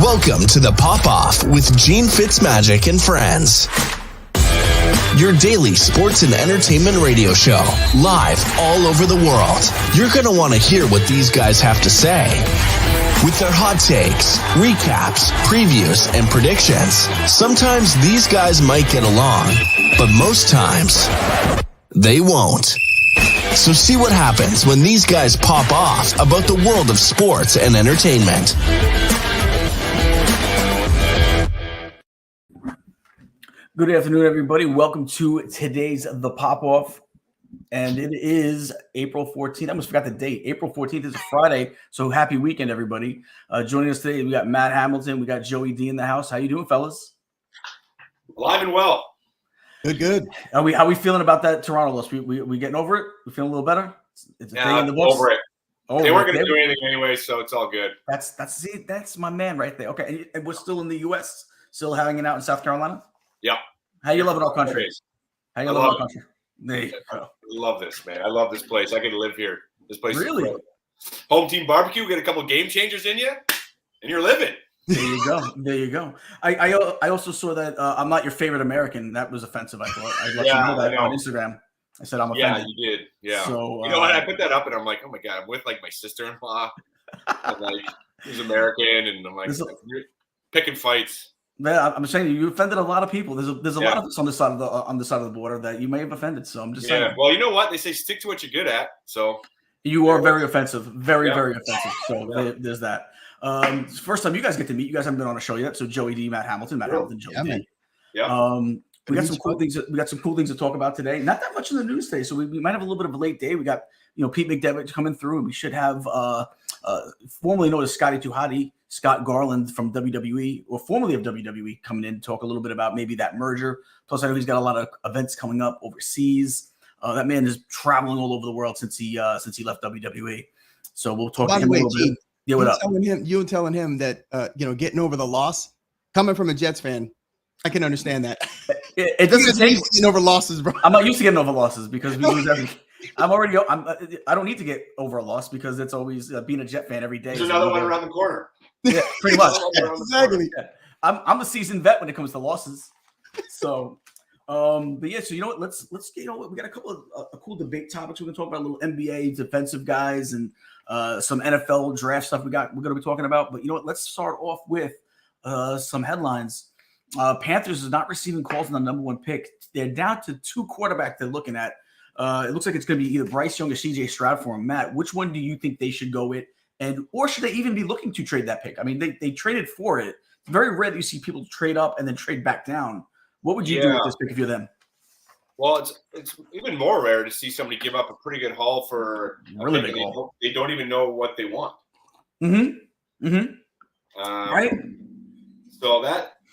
Welcome to the Pop-Off with Gene FitzMagic and friends. Your daily sports and entertainment radio show, live all over the world. You're going to want to hear what these guys have to say. With their hot takes, recaps, previews, and predictions, sometimes these guys might get along, but most times, they won't. So see what happens when these guys pop off about the world of sports and entertainment. Good afternoon, everybody. Welcome to today's The Pop-Off. And it is April 14th. I almost forgot the date. April 14th is a Friday. So happy weekend, everybody. Joining us today, we got Matt Hamilton. We got Joey D in the house. How you doing, fellas? Alive and well. Good. How we feeling about that Toronto loss? We getting over it? We feeling a little better? It's a thing in the books. Over it. They weren't going to do anything anyway, so it's all good. That's my man right there. Okay, and we're still in the U.S., still hanging out in South Carolina? Yeah. How you loving our country? How you loving our country? There you go. I love this, man. I love this place. I could live here. This place really? Is home team barbecue. Get a couple game changers in you, and you're living. There you go. There you go. I also saw that I'm not your favorite American. That was offensive. I thought I'd let you know that on Instagram. I said I'm offended. Yeah, you did. Yeah. So you know what? I put that up, and I'm like, oh my god, I'm with like my sister-in-law, and like who's American, and I'm like picking fights. Man, I'm saying you offended a lot of people. There's a lot of us on this side of the border that you may have offended. So I'm just saying. Well, you know what? They say stick to what you're good at. So you are very offensive, very offensive. So there's that. First time you guys get to meet. You guys haven't been on a show yet. So Joey D, Matt Hamilton, Joey D. Yeah. We got some cool things. We got some cool things to talk about today. Not that much in the news today, so we might have a little bit of a late day. We got Pete McDevitt coming through, and we should have formerly known as Scotty to Hotty, Scott Garland from WWE, or formerly of WWE, coming in to talk a little bit about maybe that merger. Plus, I know he's got a lot of events coming up overseas. That man is traveling all over the world since he left WWE. So we'll talk to him a little bit. Yeah, what up? You were telling him that getting over the loss, coming from a Jets fan, I can understand that. It doesn't take getting over losses, bro. I'm not used to getting over losses because we lose every. I don't need to get over a loss because it's always being a Jet fan every day. There's another one around the corner. Yeah, pretty much. Exactly. Yeah. I'm a seasoned vet when it comes to losses. So, but yeah. So you know what? Let's we got a couple of cool debate topics. We're gonna talk about a little NBA defensive guys and some NFL draft stuff. We're gonna be talking about. But you know what? Let's start off with some headlines. Panthers is not receiving calls on the number one pick. They're down to two quarterbacks they're looking at. It looks like it's going to be either Bryce Young or CJ Stroud for him. Matt, which one do you think they should go with? Or should they even be looking to trade that pick? I mean, they traded for it. It's very rare that you see people trade up and then trade back down. What would you do with this pick if you're them? Well, it's even more rare to see somebody give up a pretty good haul for really big haul. They don't even know what they want. Right.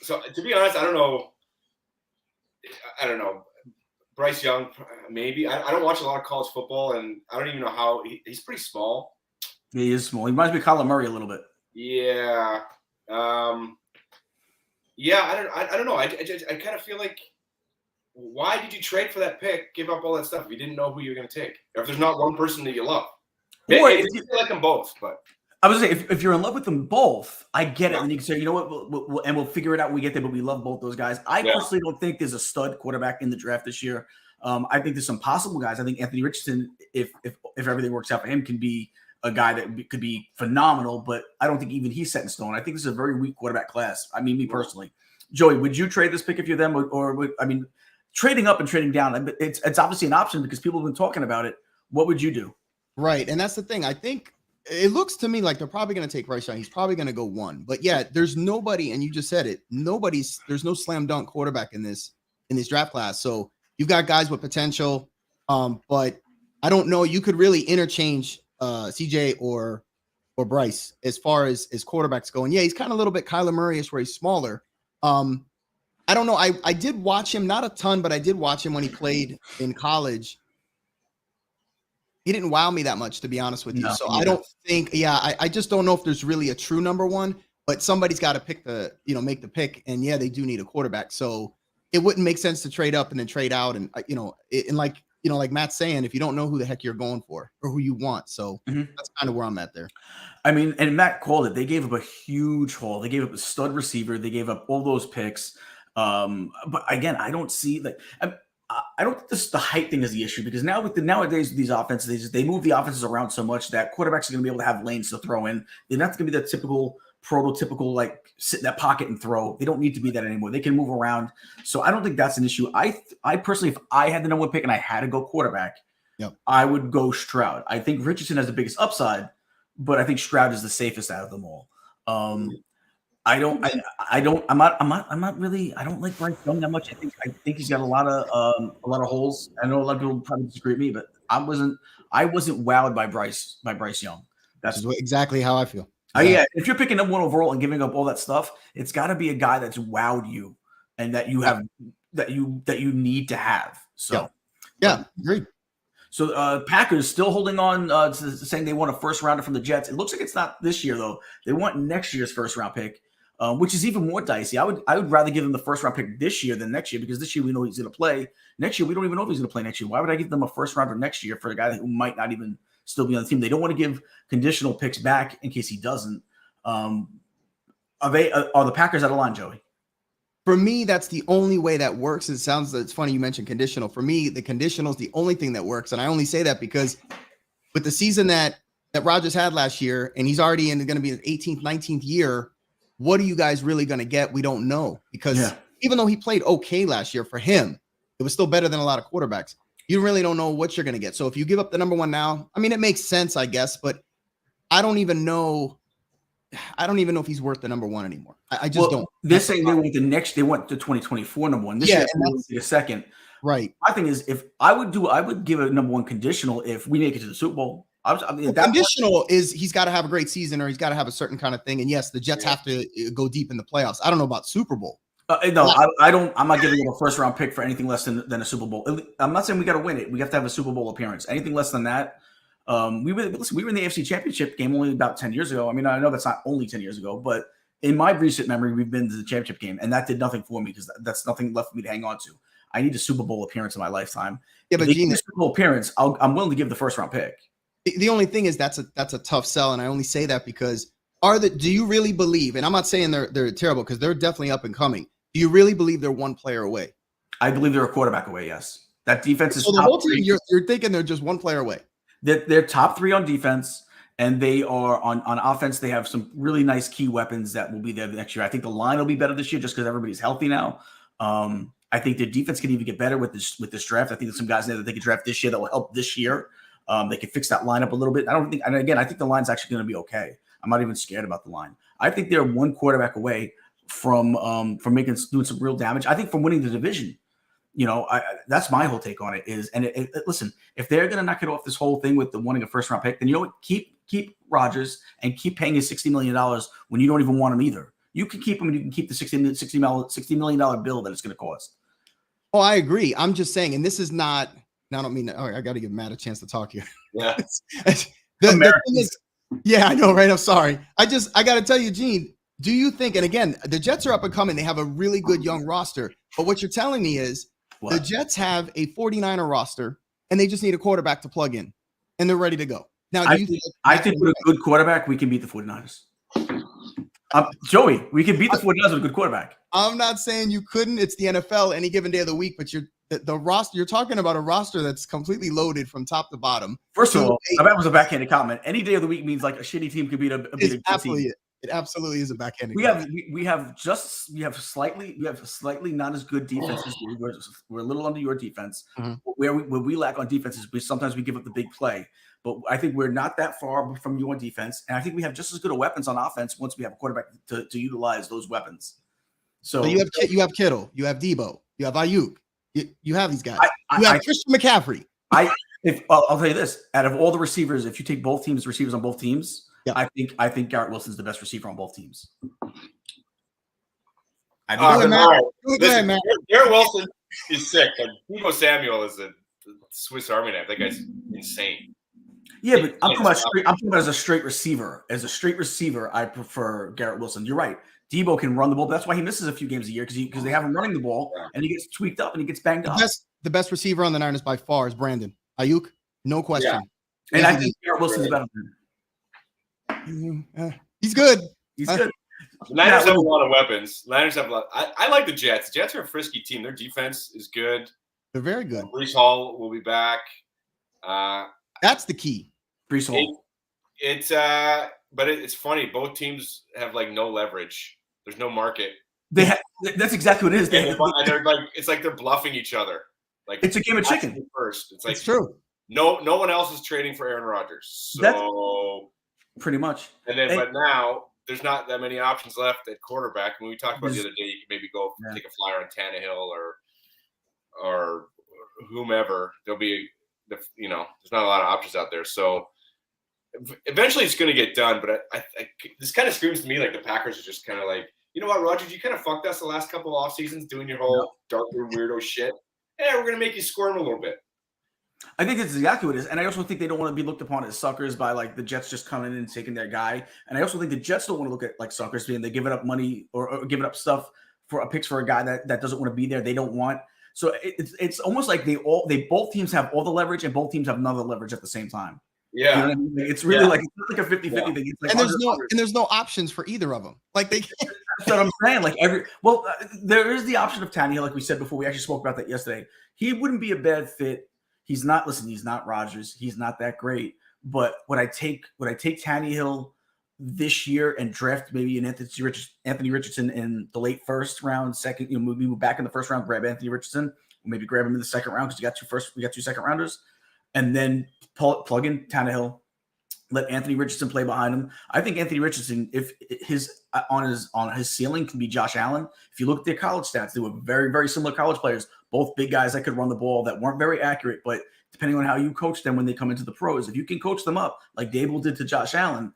So to be honest, I don't know. Bryce Young, maybe. I don't watch a lot of college football, and I don't even know how he's pretty small. He is small. He reminds me of Kyler Murray a little bit. Yeah. I don't know. I kind of feel like, why did you trade for that pick? Give up all that stuff if you didn't know who you were going to take, or if there's not one person that you love. Or if you like them both, but. I was saying, if you're in love with them both, I get it. And you can say, you know what, we'll figure it out when we get there, but we love both those guys. I personally don't think there's a stud quarterback in the draft this year. I think there's some possible guys. I think Anthony Richardson, if everything works out for him, can be a guy that could be phenomenal, but I don't think even he's set in stone. I think this is a very weak quarterback class. I mean, me personally. Joey, would you trade this pick if you're them? Or trading up and trading down, it's obviously an option because people have been talking about it. What would you do? Right, and that's the thing. I think it looks to me like they're probably going to take Bryce Young. He's probably going to go one. But yeah, there's nobody, and you just said it. There's no slam dunk quarterback in this draft class. So you've got guys with potential, but I don't know. You could really interchange CJ or Bryce as far as quarterbacks go. And yeah, he's kind of a little bit Kyler Murray-ish where he's smaller. I don't know. I did watch him, not a ton, but I did watch him when he played in college. He didn't wow me that much, to be honest with you. No, so I don't think, I just don't know if there's really a true number one, but somebody's got to pick make the pick. And yeah, they do need a quarterback. So it wouldn't make sense to trade up and then trade out. And, like Matt's saying, if you don't know who the heck you're going for or who you want. So that's kind of where I'm at there. I mean, and Matt called it. They gave up a huge haul. They gave up a stud receiver. They gave up all those picks. But again, I don't see like I don't think the height thing is the issue because nowadays with these offenses, they move the offenses around so much that quarterbacks are going to be able to have lanes to throw in. They're not going to be the typical prototypical like sit in that pocket and throw. They don't need to be that anymore. They can move around. So I don't think that's an issue. I personally, if I had the number one pick and I had to go quarterback, I would go Stroud. I think Richardson has the biggest upside, but I think Stroud is the safest out of them all. I don't like Bryce Young that much. I think he's got a lot of holes. I know a lot of people probably disagree with me, but I wasn't wowed by Bryce Young. That's exactly how I feel. Yeah, if you're picking up one overall and giving up all that stuff, it's got to be a guy that's wowed you and that you have that you need to have. So agreed. So Packers still holding on to saying they want a first rounder from the Jets. It looks like it's not this year though. They want next year's first round pick, which is even more dicey. I would rather give them the first round pick this year than next year because this year we know he's going to play. Next year we don't even know if he's going to play next year. Why would I give them a first rounder next year for a guy who might not even still be on the team? They don't want to give conditional picks back in case he doesn't. Are the Packers out of line, Joey? For me, that's the only way that works. It's funny you mentioned conditional. For me, the conditional is the only thing that works. And I only say that because with the season that Rodgers had last year, and he's already going to be his 18th, 19th year, what are you guys really going to get? We don't know. Because even though he played okay last year, for him, it was still better than a lot of quarterbacks. You really don't know what you're going to get. So if you give up the number one now, I mean, it makes sense, I guess, but I don't even know if he's worth the number one anymore. I just don't. They're saying they want the 2024 number one. This year, a second. Right. My thing is, if I would give a number one conditional if we make it to the Super Bowl. Conditional is he's got to have a great season or he's got to have a certain kind of thing. And yes, the Jets have to go deep in the playoffs. I don't know about Super Bowl. No, I don't. I'm not giving him a first round pick for anything less than a Super Bowl. I'm not saying we got to win it. We have to have a Super Bowl appearance. Anything less than that. We were in the AFC Championship game only about 10 years ago. I mean, I know that's not only 10 years ago, but in my recent memory, we've been to the championship game, and that did nothing for me because that's nothing left for me to hang on to. I need a Super Bowl appearance in my lifetime. Yeah, but Gene, Super Bowl appearance, I'm willing to give the first round pick. The only thing is that's a tough sell, and I only say that because do you really believe? And I'm not saying they're terrible because they're definitely up and coming. Do you really believe they're one player away? I believe they're a quarterback away. Yes, that defense is. So the whole team, you're thinking they're just one player away. They're top three on defense, and they are on offense. They have some really nice key weapons that will be there next year. I think the line will be better this year just because everybody's healthy now. I think their defense can even get better with this draft. I think there's some guys there that they could draft this year that will help this year. They can fix that lineup a little bit. I think the line's actually going to be okay. I'm not even scared about the line. I think they're one quarterback away from doing some real damage. I think from winning the division. You know, that's my whole take on it is, listen, if they're going to knock it off this whole thing with the wanting a first round pick, then you know what, keep Rodgers and keep paying his $60 million when you don't even want him either. You can keep him and you can keep the $60 million bill that it's going to cost. Oh, I agree. I'm just saying, and this is not, I don't mean that. I got to give Matt a chance to talk here. Yeah. the thing is, yeah, I know, right? I'm sorry. I got to tell you, Gene, do you think, and again, the Jets are up and coming. They have a really good young roster, but what you're telling me is, the Jets have a 49er roster, and they just need a quarterback to plug in, and they're ready to go. Now, I think with a good quarterback, we can beat the 49ers. Joey, we can beat the 49ers with a good quarterback. I'm not saying you couldn't. It's the NFL any given day of the week, but the roster. You're talking about a roster that's completely loaded from top to bottom. First of all, that was a backhanded comment. Any day of the week means like a shitty team could beat a good team. It absolutely is a backhanded. We have slightly not as good defenses. We're a little under your defense. Mm-hmm. Where we lack on defense is sometimes we give up the big play. But I think we're not that far from you on defense, and I think we have just as good of weapons on offense once we have a quarterback to utilize those weapons. So you have Kittle, you have Debo, you have Ayuk, you have these guys. You have Christian McCaffrey. I'll tell you this: out of all the receivers, if you take both teams, receivers on both teams. Yeah. I think Garrett Wilson's the best receiver on both teams. Garrett Wilson is sick, but Debo Samuel is a Swiss Army knife. That guy's insane. Yeah, but I'm talking about as a straight receiver. As a straight receiver, I prefer Garrett Wilson. You're right. Debo can run the ball. But that's why he misses a few games a year because they have him running the ball and he gets tweaked up and he gets banged up. The best receiver on the Niners by far is Brandon Ayuk. No question. Yeah. And I think Garrett Wilson's better than him. He's good. He's good. The Niners have a lot of weapons. Niners have a lot. I like the Jets. Jets are a frisky team. Their defense is good. They're very good. Breece Hall will be back. That's the key. Breece Hall. But it's funny. Both teams have like no leverage. There's no market. That's exactly what it is. They're like, it's like they're bluffing each other. Like it's a game of chicken. First, it's like it's true. No one else is trading for Aaron Rodgers. So pretty much. And then, but now there's not that many options left at quarterback. When we talked about the other day, you can maybe go take a flyer on Tannehill or whomever. There'll be there's not a lot of options out there. So eventually it's going to get done. But I this kind of screams to me like the Packers are just kind of like, you know what, Rodgers, you kind of fucked us the last couple of off seasons doing your whole dark room weirdo shit. Hey, we're going to make you squirm a little bit. I think that's exactly what it is. And I also think they don't want to be looked upon as suckers by like the Jets just coming in and taking their guy. And I also think the Jets don't want to look at like suckers being they giving up money or giving up stuff for picks for a guy that doesn't want to be there. They don't want. So it's almost like both teams have all the leverage and both teams have none of the leverage at the same time. Yeah. You know what I mean? It's really like it's like a 50-50 thing. It's like and there's no options for either of them. Like they can't. That's what I'm saying. Like there is the option of Tannehill, like we said before. We actually spoke about that yesterday. He wouldn't be a bad fit. He's not Rodgers. He's not that great. But would I take Tannehill this year and draft maybe an Anthony Richardson in the late first round, second, we move back in the first round, grab Anthony Richardson, or maybe grab him in the second round because we got two second rounders, and then plug in Tannehill, let Anthony Richardson play behind him. I think Anthony Richardson, if his ceiling can be Josh Allen. If you look at their college stats, they were very, very similar college players, both big guys that could run the ball that weren't very accurate, but depending on how you coach them when they come into the pros, if you can coach them up like Dable did to Josh Allen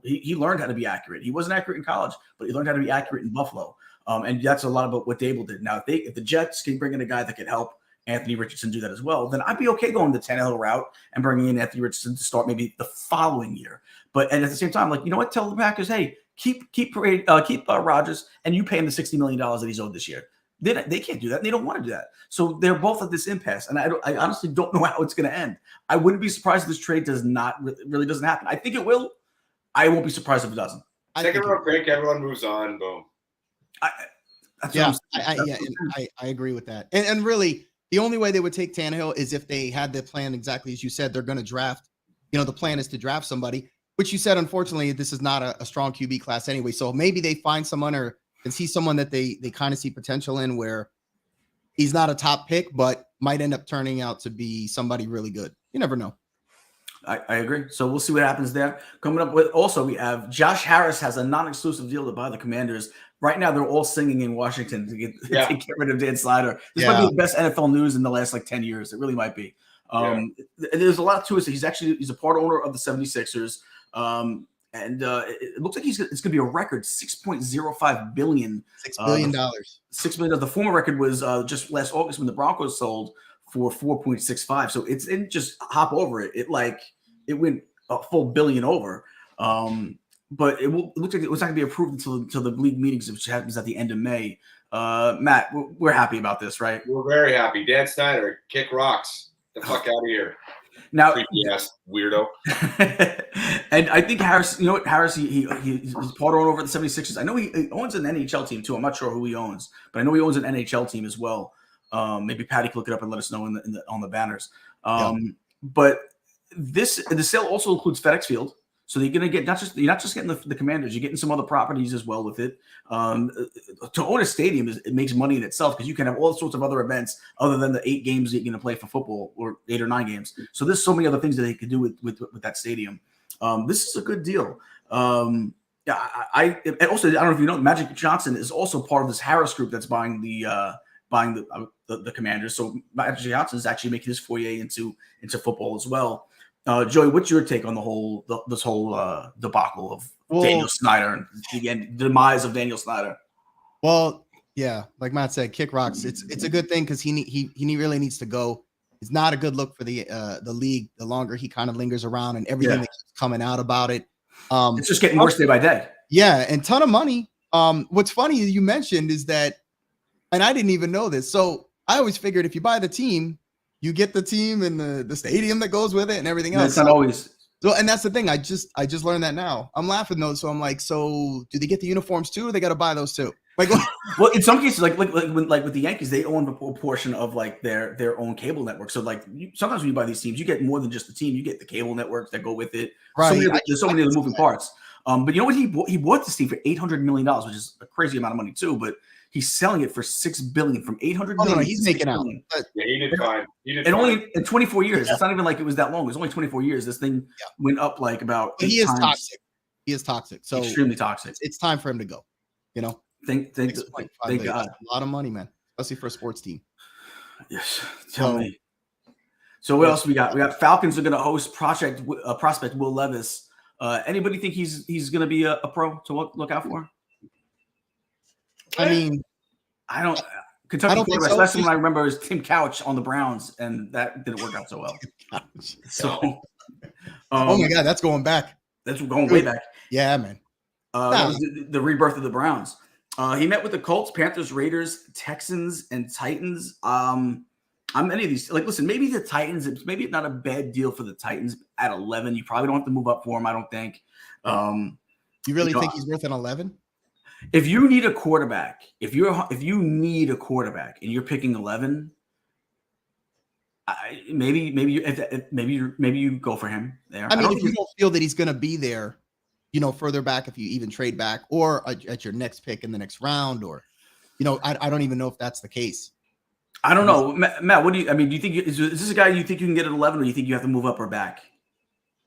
he learned how to be accurate. He wasn't accurate in college, but he learned how to be accurate in Buffalo. And that's a lot about what Dable did. Now, if the Jets can bring in a guy that could help Anthony Richardson do that as well, then I'd be okay going the Tannehill route and bringing in Anthony Richardson to start maybe the following year. And at the same time, like, you know what? Tell the Packers, hey, keep Rodgers, and you pay him the $60 million that he's owed this year. They can't do that. And they don't want to do that. So they're both at this impasse, and I honestly don't know how it's going to end. I wouldn't be surprised if this trade doesn't happen. I think it will. I won't be surprised if it doesn't. Second round pick, everyone moves on. Boom. I agree with that. And really, the only way they would take Tannehill is if they had the plan exactly as you said. They're going to draft. The plan is to draft somebody, which you said, unfortunately, this is not a strong QB class anyway. So maybe they find someone or can see someone that they kind of see potential in where he's not a top pick, but might end up turning out to be somebody really good. You never know. I agree. So we'll see what happens there. Coming up with also, we have Josh Harris has a non-exclusive deal to buy the Commanders. Right now, they're all singing in Washington to get rid of Dan Snyder. This might be the best NFL news in the last 10 years. It really might be. There's a lot to it. He's a part owner of the 76ers. And it looks like it's going to be a record $6.05 billion. $6 billion. $6 billion. The former record was just last August when the Broncos sold for 4.65. So it didn't just hop over it. It went a full billion over. But it looks like it's not going to be approved until the league meetings, which happens at the end of May. Matt, we're happy about this, right? We're very happy. Dan Snyder, kick rocks. The fuck out of here. Now, creepy-ass weirdo. And I think Harris, Harris, he's part owner over at the 76ers. I know he owns an NHL team too. I'm not sure who he owns, but I know he owns an NHL team as well. Maybe Patty can look it up and let us know on the banners. But the sale also includes FedEx Field. So you're going to get you're not just getting the Commanders, you're getting some other properties as well with it. To own a stadium it makes money in itself because you can have all sorts of other events other than the 8 games that you're going to play for football or 8 or 9 games. So there's so many other things that they could do with that stadium. This is a good deal. And also, I don't know if you know, Magic Johnson is also part of this Harris group that's buying the Commanders. So Magic Johnson is actually making his foray into football as well. Joey, what's your take on this whole debacle of Daniel Snyder and the demise of Daniel Snyder? Well, yeah, like Matt said, kick rocks. It's a good thing because he really needs to go. It's not a good look for the league. The longer he kind of lingers around and everything that's coming out about it, it's just getting worse day by day. Yeah, and ton of money. What's funny you mentioned is that, and I didn't even know this. So I always figured if you buy the team, you get the team and the stadium that goes with it and everything else. It's not always. So, and that's the thing. I just learned that now. I'm laughing though. So I'm like, so do they get the uniforms too, or they got to buy those too? Like, well, in some cases, like with the Yankees, they own a portion of like their own cable network. So like sometimes when you buy these teams, you get more than just the team. You get the cable networks that go with it. Right. There's so many other moving parts. But you know what? He bought this team for $800 million, which is a crazy amount of money too. But he's selling it for $6 billion, from $800 million. No, he's making out. Yeah, he did fine. Only in 24 years. It's not even like it was that long. It was only 24 years. This thing went up like about. He is toxic. He is toxic. So extremely toxic. It's time for him to go. You know. Thank God. A lot of money, man, especially for a sports team. Yes. Tell me. So what else we got? We got Falcons are going to host prospect Will Levis. Anybody think he's going to be a pro to look out for? I mean, I don't. Kentucky quarterback. Last one I remember is Tim Couch on the Browns, and that didn't work out so well. So, oh my God, that's going back. That's going way back. Yeah, man. That was the rebirth of the Browns. He met with the Colts, Panthers, Raiders, Texans, and Titans. On any of these, like, listen, maybe the Titans, maybe it's not a bad deal for the Titans at 11. You probably don't have to move up for him, I don't think. You really think he's worth an 11? If you need a quarterback, if you need a quarterback and you're picking 11, maybe you go for him there. I mean, if you don't feel that he's going to be there, you know, further back, if you even trade back, or at your next pick in the next round, or, you know, I don't even know if that's the case. I don't know, Matt. What do you? I mean, do you think is this a guy you think you can get at 11, or do you think you have to move up or back?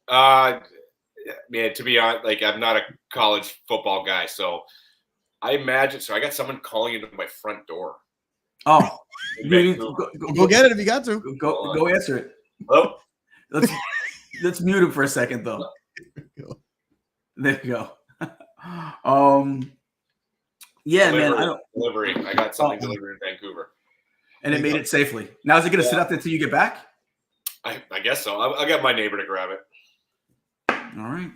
Man, to be honest, like, I'm not a college football guy, so I imagine. So I got someone calling into my front door. Oh, go get it if you got to. Go answer it. Oh, let's mute him for a second though. There you go. Yeah, delivery, man. Delivery. I got something delivered in Vancouver. And it made it safely. Now is it going to sit out there until you get back? I guess so. I'll get my neighbor to grab it. All right.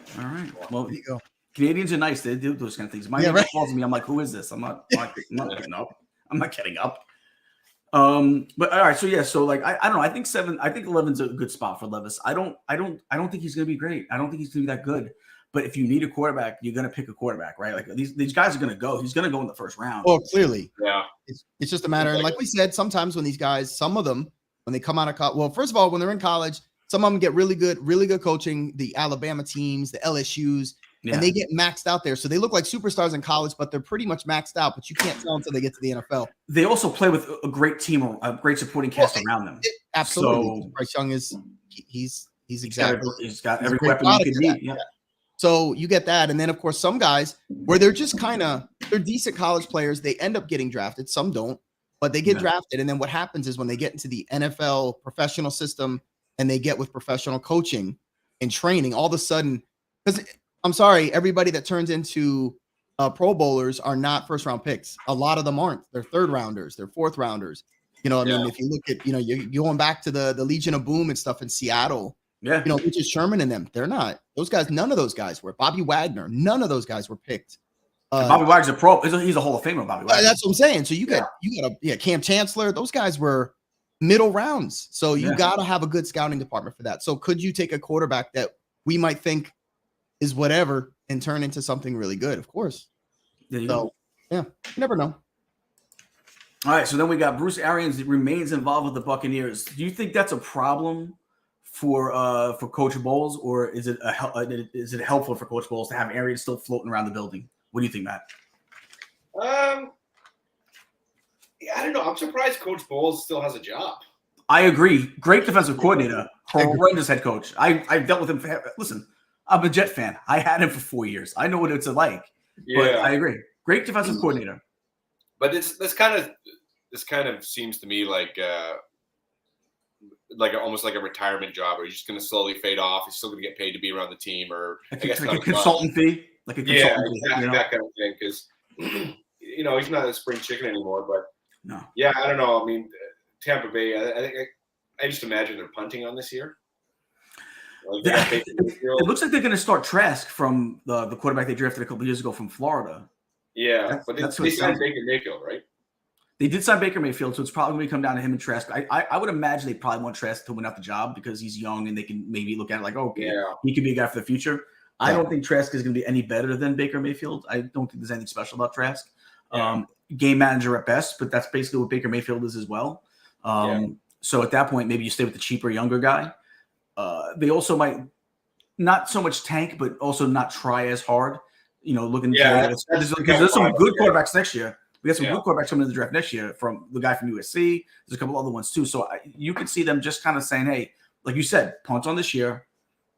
Well, there you go. Canadians are nice. They do those kind of things. My neighbor calls me. I'm like, who is this? I'm not getting up. I'm not getting up. But all right. So yeah. So like, I don't know. I think 11's a good spot for Levis. I don't think he's going to be great. I don't think he's going to be that good. But if you need a quarterback, you're going to pick a quarterback, right? Like these guys are going to go. He's going to go in the first round. Oh, clearly. Yeah. It's just a matter. And like we said, sometimes when these guys, some of them, when they come out of college, well, first of all, when they're in college, some of them get really good coaching, the Alabama teams, the LSUs, and they get maxed out there. So they look like superstars in college, but they're pretty much maxed out, but you can't tell until they get to the NFL. They also play with a great team, a great supporting cast around them. Absolutely. So, Bryce Young is, he's exactly. He's got every weapon you could need. Yeah. So you get that. And then, of course, some guys where they're just they're decent college players. They end up getting drafted. Some don't, but they get drafted. And then what happens is when they get into the NFL professional system and they get with professional coaching and training, all of a sudden, because I'm sorry, everybody that turns into Pro Bowlers are not first round picks. A lot of them aren't. They're third rounders. They're fourth rounders. You know, I mean, if you look at, you're going back to the Legion of Boom and stuff in Seattle. Yeah, Richard Sherman and them, they're not. Those guys, none of those guys were. Bobby Wagner, none of those guys were picked. Bobby Wagner's a pro. He's a Hall of Famer, Bobby Wagner. That's what I'm saying. So you got Cam Chancellor. Those guys were middle rounds. So you got to have a good scouting department for that. So could you take a quarterback that we might think is whatever and turn into something really good? Of course. You never know. All right. So then we got Bruce Arians that remains involved with the Buccaneers. Do you think that's a problem for Coach Bowles, or is it helpful for Coach Bowles to have Arians still floating around the building? What do you think, Matt? I don't know. I'm surprised Coach Bowles still has a job. I agree. Great defensive coordinator, horrendous head coach. I've dealt with him. Listen, I'm a Jet fan. I had him for 4 years. I know what it's like. Yeah. But I agree. Great defensive coordinator. But this kind of seems to me like almost like a retirement job, where he's just going to slowly fade off. He's still going to get paid to be around the team, or like a consultant fee, exactly, that kind of thing. Because he's not a spring chicken anymore. But no, I don't know. I mean, Tampa Bay. I just imagine they're punting on this year. It looks like they're going to start Trask from the quarterback they drafted a couple of years ago from Florida. Yeah, but they signed Baker Mayfield, right? They did sign Baker Mayfield, so it's probably going to come down to him and Trask. I would imagine they probably want Trask to win out the job because he's young and they can maybe look at it like, okay, he could be a guy for the future. I don't think Trask is going to be any better than Baker Mayfield. I don't think there's anything special about Trask. Game manager at best, but that's basically what Baker Mayfield is as well. So at that point, maybe you stay with the cheaper, younger guy. They also might not so much tank, but also not try as hard. Looking because there's some good quarterbacks next year. We got some good quarterbacks coming in the draft next year from the guy from USC. There's a couple other ones too. So you could see them just kind of saying, hey, like you said, punt on this year,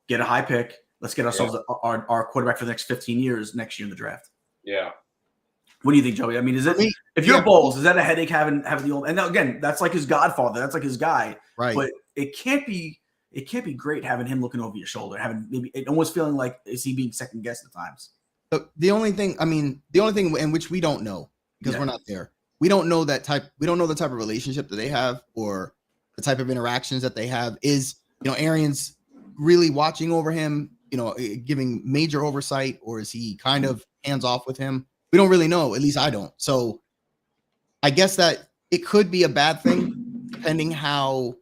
get a high pick. Let's get ourselves our quarterback for the next 15 years next year in the draft. Yeah. What do you think, Joey? I mean, is it if you're Bowles, is that a headache having the old? And now, again, that's like his godfather. That's like his guy. Right. But it can't be great having him looking over your shoulder, having maybe almost feeling like is he being second guessed at times. The only thing in which we don't know because we're not there. We don't know that type. We don't know the type of relationship that they have or the type of interactions that they have. Is Arians really watching over him? Giving major oversight, or is he kind of hands off with him? We don't really know. At least I don't. So I guess that it could be a bad thing, depending how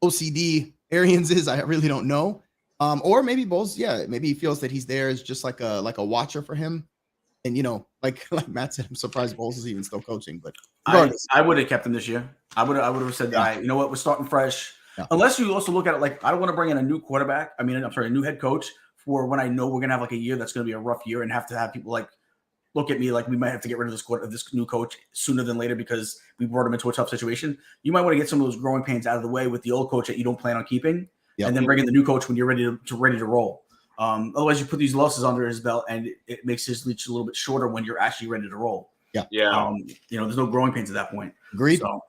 OCD Arians is. I really don't know. Or maybe Bowles, maybe he feels that he's there as just like a watcher for him. And like Matt said, I'm surprised Bowles is even still coaching. But I would have kept him this year. I would have said, you know what, we're starting fresh. Yeah. Unless you also look at it like I don't want to bring in a new quarterback. I mean, a new head coach for when I know we're gonna have like a year that's gonna be a rough year and have to have people like look at me like we might have to get rid of this new coach sooner than later because we brought him into a tough situation. You might want to get some of those growing pains out of the way with the old coach that you don't plan on keeping, and then bring in the new coach when you're ready to roll. Otherwise, you put these losses under his belt, and it makes his leash a little bit shorter when you're actually ready to roll. Yeah. There's no growing pains at that point. Agreed. So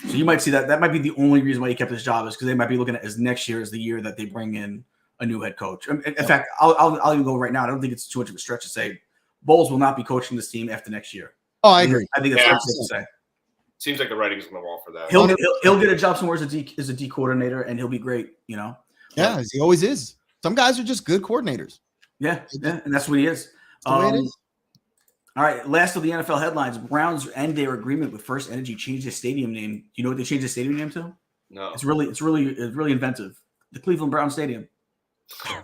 you might see that might be the only reason why he kept his job is because they might be looking at as next year as the year that they bring in a new head coach. In fact, I'll even go right now. I don't think it's too much of a stretch to say Bowles will not be coaching this team after next year. Oh, I agree. I think that's what safe to say. Seems like the writing's on the wall for that. He'll get a job somewhere as a D coordinator, and he'll be great. Yeah, as he always is. Some guys are just good coordinators. Yeah, and that's what he is. All right, last of the NFL headlines. Browns end their agreement with First Energy, changed their stadium name. Do you know what they changed their stadium name to? No. It's really inventive. The Cleveland Brown Stadium.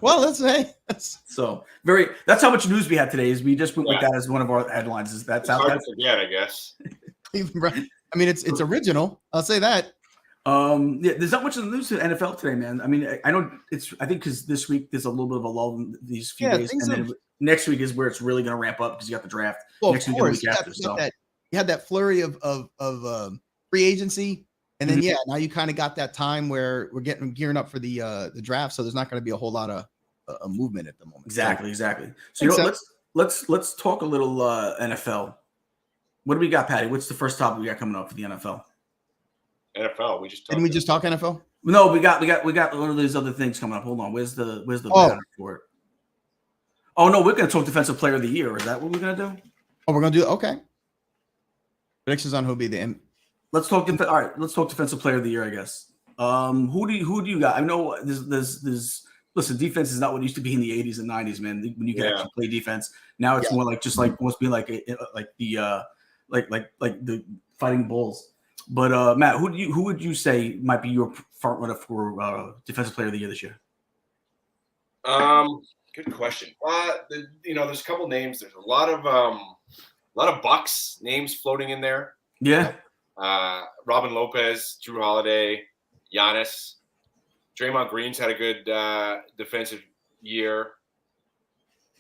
Well, that's so very. That's how much news we had today. Is we just went with that as one of our headlines. Is that's hard to forget, I guess. Cleveland Brown. I mean, it's original. I'll say that. There's not much of the news to NFL today, man. I mean, I think because this week there's a little bit of a lull in these few days, and then next week is where it's really going to ramp up because you got the draft next week and the week after. You had that flurry of free agency, and then now you kind of got that time where we're gearing up for the draft, so there's not going to be a whole lot of movement at the moment. Exactly. So let's talk a little NFL. What do we got, Patty? What's the first topic we got coming up for the NFL? NFL. Didn't we just talk NFL? No, we got one of these other things coming up. Hold on. Where's the banner for it? Oh no, we're gonna talk defensive player of the year. Is that what we're gonna do? Oh, we're gonna do okay. Predictions on who'll be the end. Let's talk. All right, let's talk defensive player of the year. I guess. Who do you got? I know there's listen. Defense is not what it used to be in the 80s and 90s, man. When you could actually play defense. Now it's more like almost being like the Fighting Bulls. But Matt, who would you say might be your front runner for defensive player of the year this year? Good question. There's a couple names. There's a lot of Bucks names floating in there. Yeah. Robin Lopez, Drew Holiday, Giannis, Draymond Green's had a good defensive year.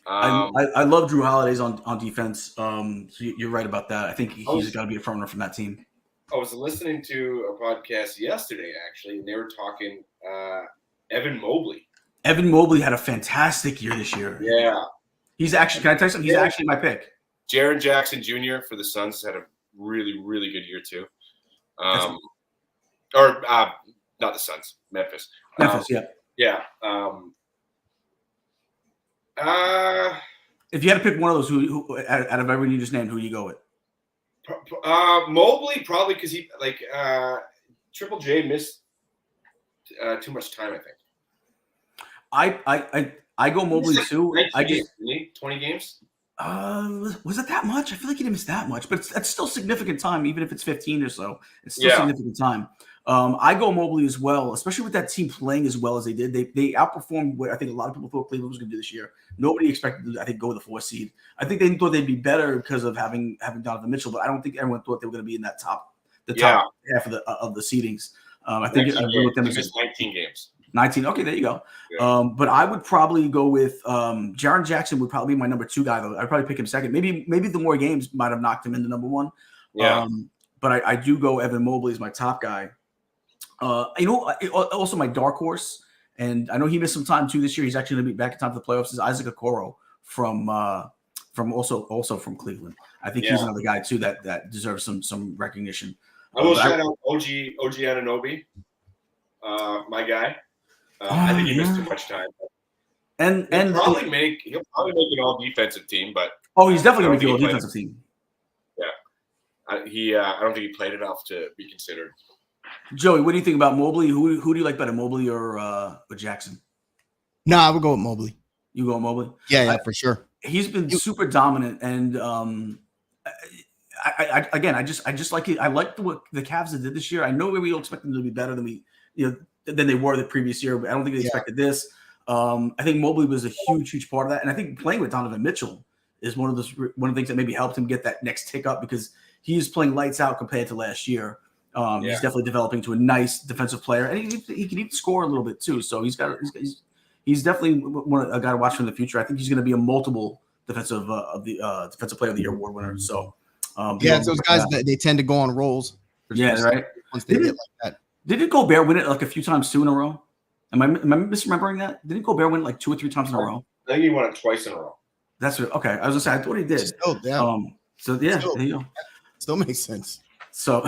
I love Drew Holiday's on defense. So you're right about that. I think he's got to be a front runner from that team. I was listening to a podcast yesterday, actually, and they were talking Evan Mobley. Evan Mobley had a fantastic year this year. Yeah. He's actually – can I tell you something? He's actually my pick. Jaren Jackson Jr. for the Suns had a really, really good year too. Not the Suns, Memphis. Yeah. Yeah. If you had to pick one of those, who out of everyone you just named, who do you go with? Mobley, probably because he Triple J missed too much time, I think. I go Mobley too. 20 games? Was it that much? I feel like he didn't miss that much, but that's still significant time, even if it's 15 or so. It's still significant time. I go Mobley as well, especially with that team playing as well as they did. They outperformed what I think a lot of people thought Cleveland was going to do this year. Nobody expected to, I think, go with the 4 seed. I think they thought they'd be better because of having Donovan Mitchell, but I don't think everyone thought they were going to be in that top half of the seedings. I think I agree with them. 19 games. 19. Okay, there you go. Yeah. But I would probably go with Jaren Jackson would probably be my number 2 guy, though. I'd probably pick him second. Maybe the more games might have knocked him into number 1. Yeah. But I do go Evan Mobley as my top guy. Also my dark horse, and I know he missed some time too this year. He's actually going to be back in time for the playoffs. Is Isaac Okoro from also from Cleveland. I think he's another guy too that deserves some recognition. I will shout out OG Anunoby, my guy. I think he missed too much time. And he'll probably make an all defensive team, but he's definitely going to be an all defensive team. Yeah, I don't think he played enough to be considered. Joey, what do you think about Mobley? Who do you like better, Mobley or Jackson? No, I would go with Mobley. You go with Mobley? Yeah, for sure. He's been super dominant, and I just like it. I like what the Cavs did this year. I know we all expect them to be better than than they were the previous year, but I don't think they expected this. I think Mobley was a huge part of that, and I think playing with Donovan Mitchell is one of the things that maybe helped him get that next tick up because he's playing lights out compared to last year. He's definitely developing to a nice defensive player, and he can even score a little bit too. So he's definitely a guy to watch for in the future. I think he's going to be a multiple defensive player of the year award winner. So it's those guys that they tend to go on rolls. Right. Once they get like that. Didn't Gobert win it like a few times too in a row? Am I misremembering that? Didn't Gobert win it like 2 or 3 times in a row? I think he won it twice in a row. That's right. Okay, I was gonna say I thought he did. Still, there you go. Still makes sense. So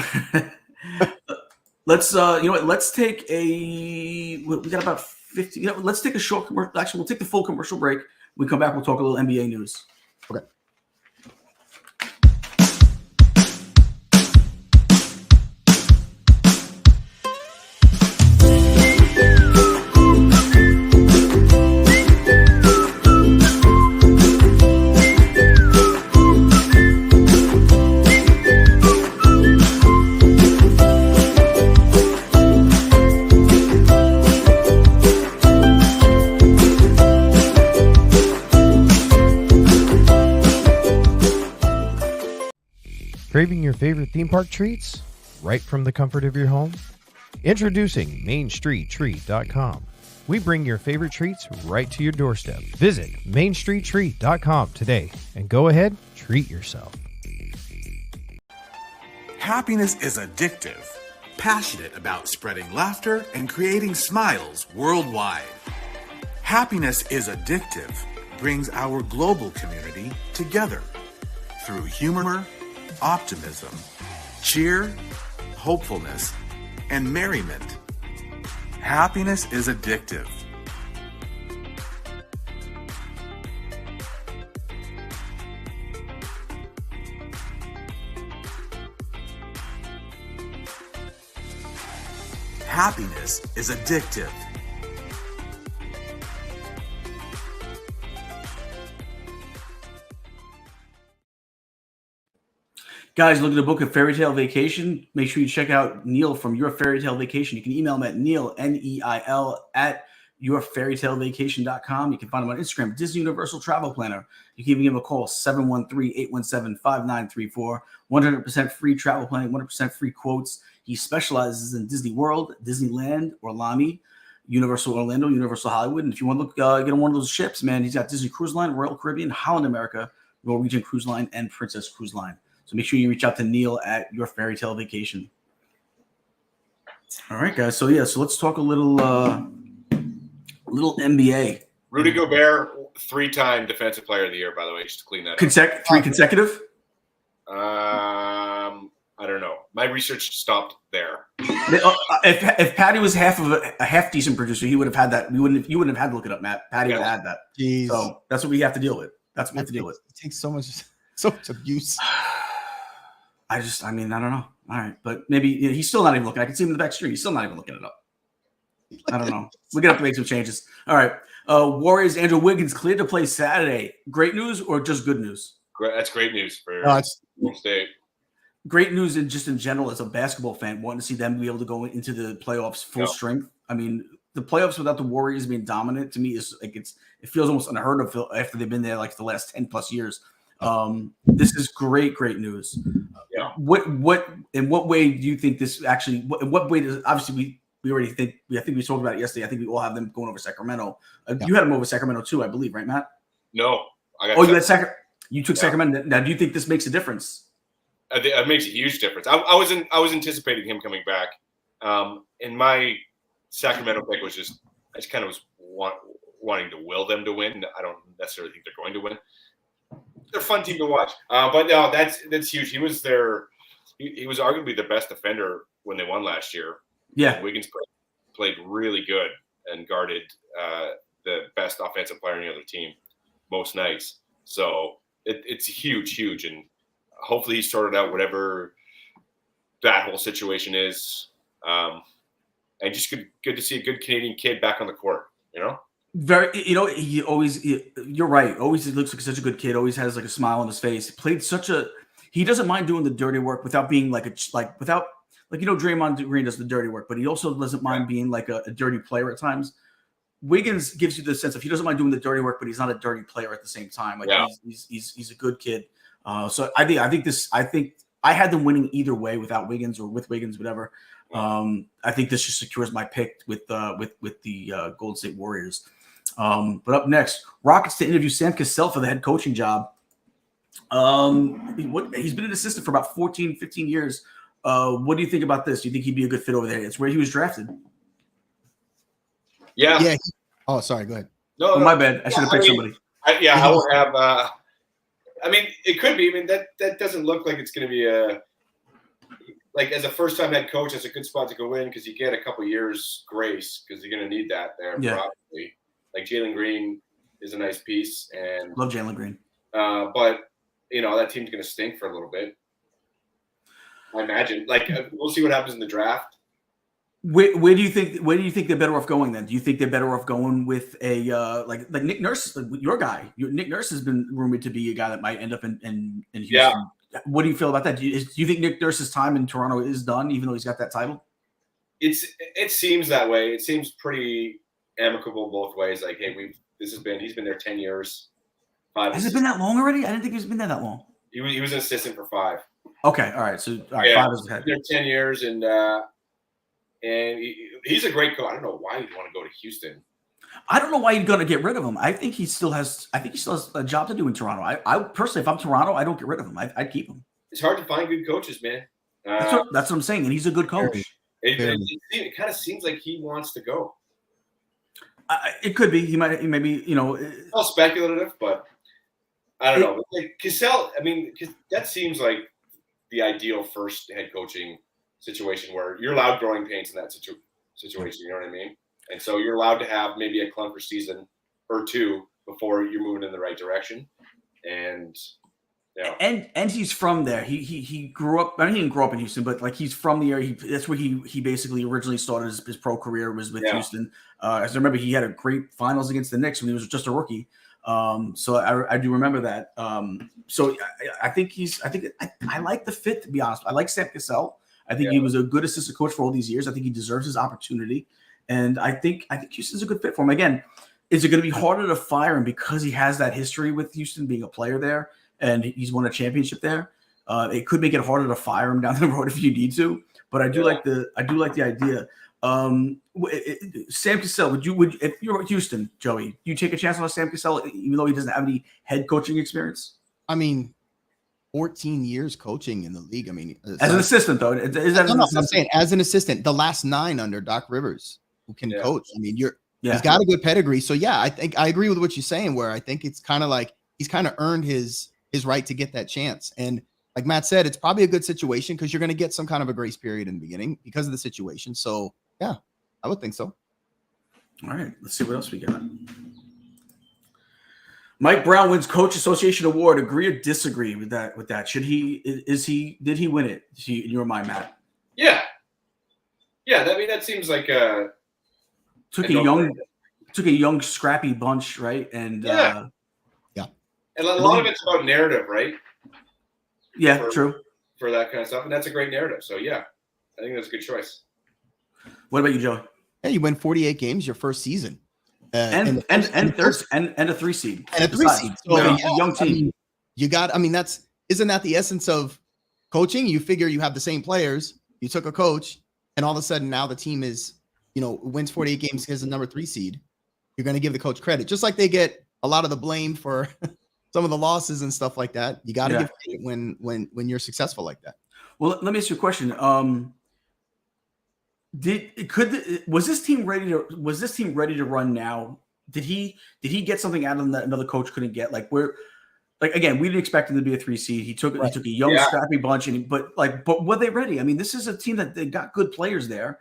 let's let's take we got about 50. Let's take a short commercial. Actually, we'll take the full commercial break. When we come back, we'll talk a little NBA news. Okay. Craving your favorite theme park treats right from the comfort of your home? Introducing MainStreetTreat.com. We bring your favorite treats right to your doorstep. Visit MainStreetTreat.com today and go ahead, treat yourself. Happiness is addictive. Passionate about spreading laughter and creating smiles worldwide. Happiness is addictive brings our global community together through humor, optimism, cheer, hopefulness, and merriment. Happiness is addictive. Happiness is addictive. Guys, looking to book a fairy tale vacation? Make sure you check out Neil from Your Fairy Tale Vacation. You can email him at Neil, Neil, at yourfairytalevacation.com. You can find him on Instagram, Disney Universal Travel Planner. You can even give him a call, 713-817-5934. 100% free travel planning, 100% free quotes. He specializes in Disney World, Disneyland, Orlami, Universal Orlando, Universal Hollywood. And if you want to look, get on one of those ships, man, he's got Disney Cruise Line, Royal Caribbean, Holland America, Norwegian Cruise Line, and Princess Cruise Line. So make sure you reach out to Neil at Your Fairy Tale Vacation. All right, guys. So let's talk a little NBA. Rudy Gobert, 3-time Defensive Player of the Year, by the way, just to clean that up. 3 consecutive? I don't know. My research stopped there. If Patty was a half decent producer, he would have had that. You wouldn't have had to look it up, Matt. Patty would have had that. Jeez. So that's what we have to deal with. That's what we have to deal with. It takes so much abuse. I don't know. All right. But maybe he's still not even looking. I can see him in the back street. He's still not even looking it up. I don't know. We're going to have to make some changes. All right. Warriors, Andrew Wiggins cleared to play Saturday. Great news or just good news? That's great news for Golden State. Great news in general as a basketball fan, wanting to see them be able to go into the playoffs full strength. I mean, the playoffs without the Warriors being dominant to me is like it feels almost unheard of after they've been there like the last 10 plus years. This is great news. Yeah. In what way do you think this actually? In what way does obviously we already think I think we talked about it yesterday. I think we all have them going over Sacramento. You had them over Sacramento too, I believe, right, Matt? No, you had Sacramento. You took Sacramento. Now, do you think this makes a difference? It makes a huge difference. I was anticipating him coming back. And my Sacramento pick was I just kind of was wanting to will them to win. I don't necessarily think they're going to win. They're a fun team to watch. But no, that's huge. He was arguably the best defender when they won last year. Yeah. Wiggins played really good and guarded the best offensive player on the other team most nights. So it's huge. And hopefully he sorted out whatever that whole situation is. And just good to see a good Canadian kid back on the court, Very, you're right. Always he looks like such a good kid. Always has like a smile on his face. He doesn't mind doing the dirty work without being Draymond Green does the dirty work, but he also doesn't mind being like a dirty player at times. Wiggins gives you the sense of he doesn't mind doing the dirty work, but he's not a dirty player at the same time. He's a good kid. So I think I had them winning either way without Wiggins or with Wiggins, whatever. I think this just secures my pick with the Golden State Warriors. But up next, Rockets to interview Sam Cassell for the head coaching job. He's been an assistant for about 14, 15 years. What do you think about this? Do you think he'd be a good fit over there? It's where he was drafted. Yeah. Oh, sorry. Go ahead. No, my bad. I should have picked somebody. I would have. It could be. That doesn't look like it's going to be as a first-time head coach, that's a good spot to go in because you get a couple years grace because you're going to need that there probably. Like Jalen Green is a nice piece, and love Jalen Green. But that team's going to stink for a little bit. I imagine. We'll see what happens in the draft. Where do you think they're better off going then? Do you think they're better off going with a like Nick Nurse, your guy? Nick Nurse has been rumored to be a guy that might end up in Houston. Yeah. What do you feel about that? Do you think Nick Nurse's time in Toronto is done, even though he's got that title? It seems that way. It seems pretty amicable both ways. Like, hey, he's been there 10 years. Has it been that long already? I didn't think he's been there that long. He was an assistant for 5. Okay, all right. So 5 is ahead. He's been there 10 years, and he's a great coach. I don't know why he'd want to go to Houston. I don't know why you're going to get rid of him. I think he still has a job to do in Toronto. I personally, if I'm Toronto, I don't get rid of him. I'd keep him. It's hard to find good coaches, man. That's what I'm saying, and he's a good coach. It kind of seems like he wants to go. It could be. He maybe. It's all speculative, but I don't know. Like Cassell, that seems like the ideal first head coaching situation where you're allowed growing pains in that situation. You know what I mean? And so you're allowed to have maybe a clunker season or two before you're moving in the right direction. And and he's from there. He grew up. He didn't grow up in Houston, but he's from the area. That's where he basically originally started his pro career was with Houston. As I remember, he had a great finals against the Knicks when he was just a rookie. So I do remember that. So I think I like the fit, to be honest. I like Sam Cassell. I think he was a good assistant coach for all these years. I think he deserves his opportunity. And I think Houston's a good fit for him. Again, is it going to be harder to fire him because he has that history with Houston being a player there and he's won a championship there? It could make it harder to fire him down the road if you need to. But I do like the idea. Sam Cassell, would if you're Houston, Joey, you take a chance on Sam Cassell even though he doesn't have any head coaching experience? 14 years coaching in the league. As an assistant, though, I'm saying as an assistant, the last 9 under Doc Rivers, who can coach. He's got a good pedigree. So I think I agree with what you're saying. Where I think it's kind of like he's kind of earned his right to get that chance. And like Matt said, it's probably a good situation because you're going to get some kind of a grace period in the beginning because of the situation. So I would think so. All right, let's see what else we got. Mike Brown wins Coach Association Award. Agree or disagree with that? Did he win it? In your mind, Matt? Yeah. That seems like took a young took a young, scrappy bunch, right? And yeah. And a lot of it's about narrative, right? Yeah, true. For that kind of stuff. And that's a great narrative. So, yeah, I think that's a good choice. What about you, Joey? Yeah, you win 48 games your first season. And a 3 seed. And a 3 seed. So, a young team. Isn't that the essence of coaching? You figure you have the same players. You took a coach, and all of a sudden now the team is, wins 48 games as a number 3 seed. You're going to give the coach credit. Just like they get a lot of the blame for some of the losses and stuff like that. You got to give credit when you're successful like that. Well, let me ask you a question. Was this team ready to run now? Did he get something out of them that another coach couldn't get? Again, we didn't expect him to be a 3 seed. He took a young scrappy bunch, but were they ready? I mean, this is a team that they got good players there.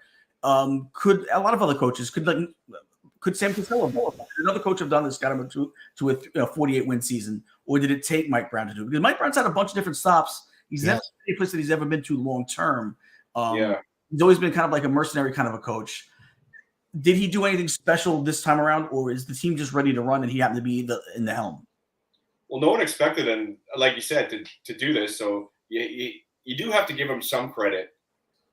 Could a lot of other coaches could Sam Cassell have another coach have done this, got him to a 48 win season, or did it take Mike Brown to do it? Because Mike Brown's had a bunch of different stops. He's never been a place that he's ever been to long term. He's always been kind of like a mercenary kind of a coach. Did he do anything special this time around, or is the team just ready to run and he happened to be in the helm? Well, no one expected him, like you said, to do this. So you do have to give him some credit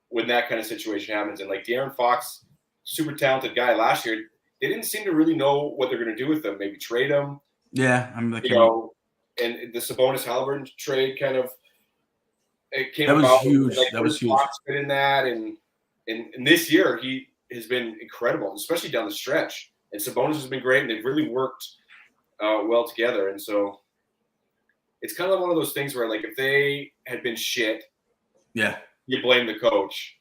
when that kind of situation happens. And like De'Aaron Fox, super talented guy last year, they didn't seem to really know what they're going to do with him. Maybe trade him. Yeah, and the Sabonis Halliburton trade kind of came about. That was huge. That was huge. Fox fit in that, and this year he has been incredible, especially down the stretch. And Sabonis has been great, and they've really worked well together. And so it's kind of one of those things where, like, if they had been shit, you blame the coach.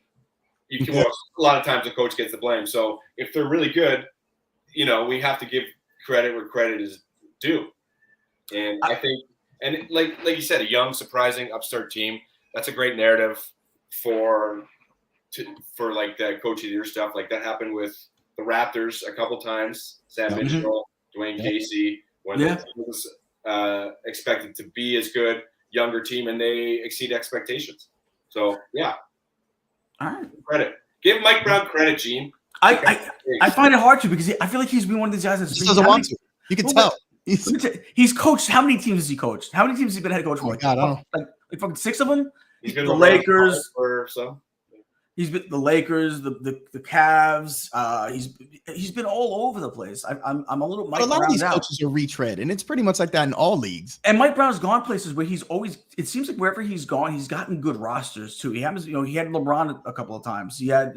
A lot of times the coach gets the blame. So if they're really good, we have to give credit where credit is due. And I think, and like you said, a young, surprising, upstart team. That's a great narrative for like that coach of the year stuff. Like that happened with the Raptors a couple times. Sam Mitchell, Dwayne Casey, when the team was expected to be as good, younger team, and they exceed expectations. So yeah. All right. Credit. Give Mike Brown credit, Gene. I find it hard to because I feel like he's been one of these guys that doesn't want to. You can tell. He's coached. How many teams has he coached? How many teams has he been head coach for? Oh my God, I don't know. Like fucking 6 of them. He's been the Lakers or some. He's been the Lakers, the Cavs. He's been all over the place. I'm a little. But a lot of these coaches are retread, and it's pretty much like that in all leagues. And Mike Brown's gone places where he's always. It seems like wherever he's gone, he's gotten good rosters too. He happens, he had LeBron a couple of times. He had,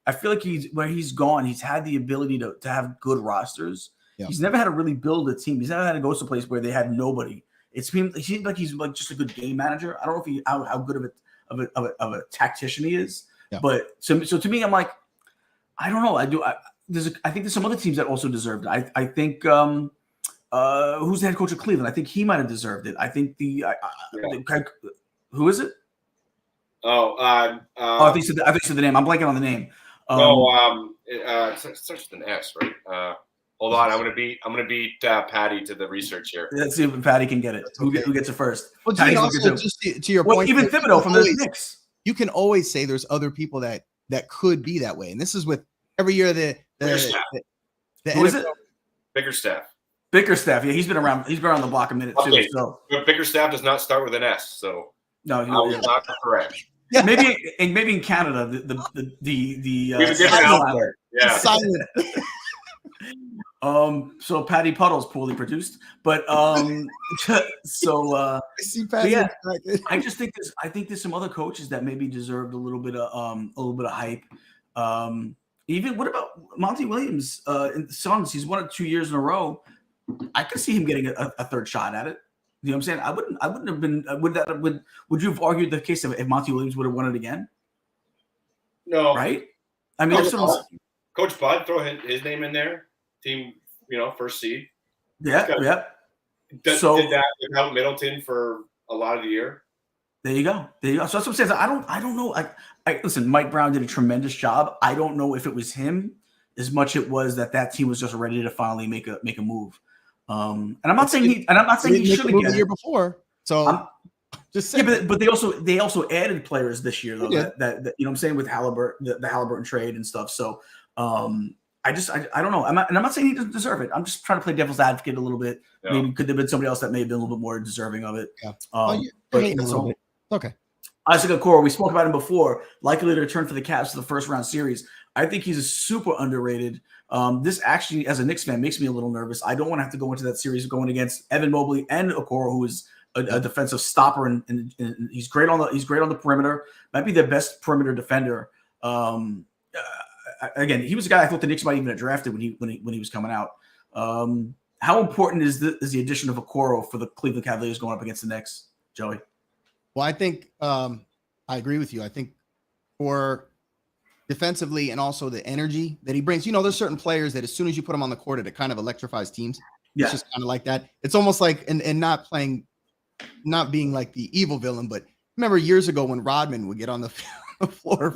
I feel like where he's gone, he's had the ability to have good rosters. Yeah. He's never had to really build a team. He's never had to go to a place where they had nobody. He seems like he's like just a good game manager. I don't know if how good of a tactician he is. Yeah. But so to me, I'm like, I don't know. I think there's some other teams that also deserved it. I think who's the head coach of Cleveland? I think he might have deserved it. I think who is it? I think so the name. I'm blanking on the name. It starts with an S, right? Hold on, I'm gonna beat Patty to the research here. Let's see if Patty can get it. Who gets it first? Well, also, just to your point, even Thibodeau from the Knicks. You can always say there's other people that could be that way, and this is with every year the who is it? Bickerstaff. Yeah, he's been around the block a minute too. So, but Bickerstaff does not start with an S, so no, I was not correct. Yeah. Maybe in Canada the silent. Yeah. Silent. So Patty Puddle's poorly produced, but so yeah, I just think there's some other coaches that maybe deserved a little bit of hype. Even what about Monty Williams in the Suns? He's won it 2 years in a row. I could see him getting a third shot at it. You know what I'm saying? I wouldn't have been. Would you have argued the case of if Monty Williams would have won it again? No, right? I mean, Coach Bud, throw his name in there. Team, first seed. Yeah. Did that without Middleton for a lot of the year. There you go. So that's what I'm saying. I don't know. I listen. Mike Brown did a tremendous job. I don't know if it was him as much it was that team was just ready to finally make a move. And I'm not saying he should have the year before. So just saying. Yeah, but they also added players this year though. That you know what I'm saying with Halliburton, the Halliburton trade and stuff. So I don't know. I'm not saying he doesn't deserve it. I'm just trying to play devil's advocate a little bit. Yeah. Maybe could there have been somebody else that may have been a little bit more deserving of it. Yeah. But a little bit. Okay. Isaac Okoro, we spoke about him before, likely to return for the Cavs to the first round series. I think he's a super underrated. This actually, as a Knicks fan, makes me a little nervous. I don't want to have to go into that series going against Evan Mobley and Okoro, who is a defensive stopper, and he's great on the perimeter. Might be their best perimeter defender. Again, he was a guy I thought the Knicks might even have drafted when he was coming out. How important is the addition of Okoro for the Cleveland Cavaliers going up against the Knicks, Joey? Well, I think I agree with you. I think for defensively and also the energy that he brings, there's certain players that as soon as you put them on the court, it kind of electrifies teams. Yeah. It's just kind of like that. It's almost like, and not being like the evil villain, but remember years ago when Rodman would get on the floor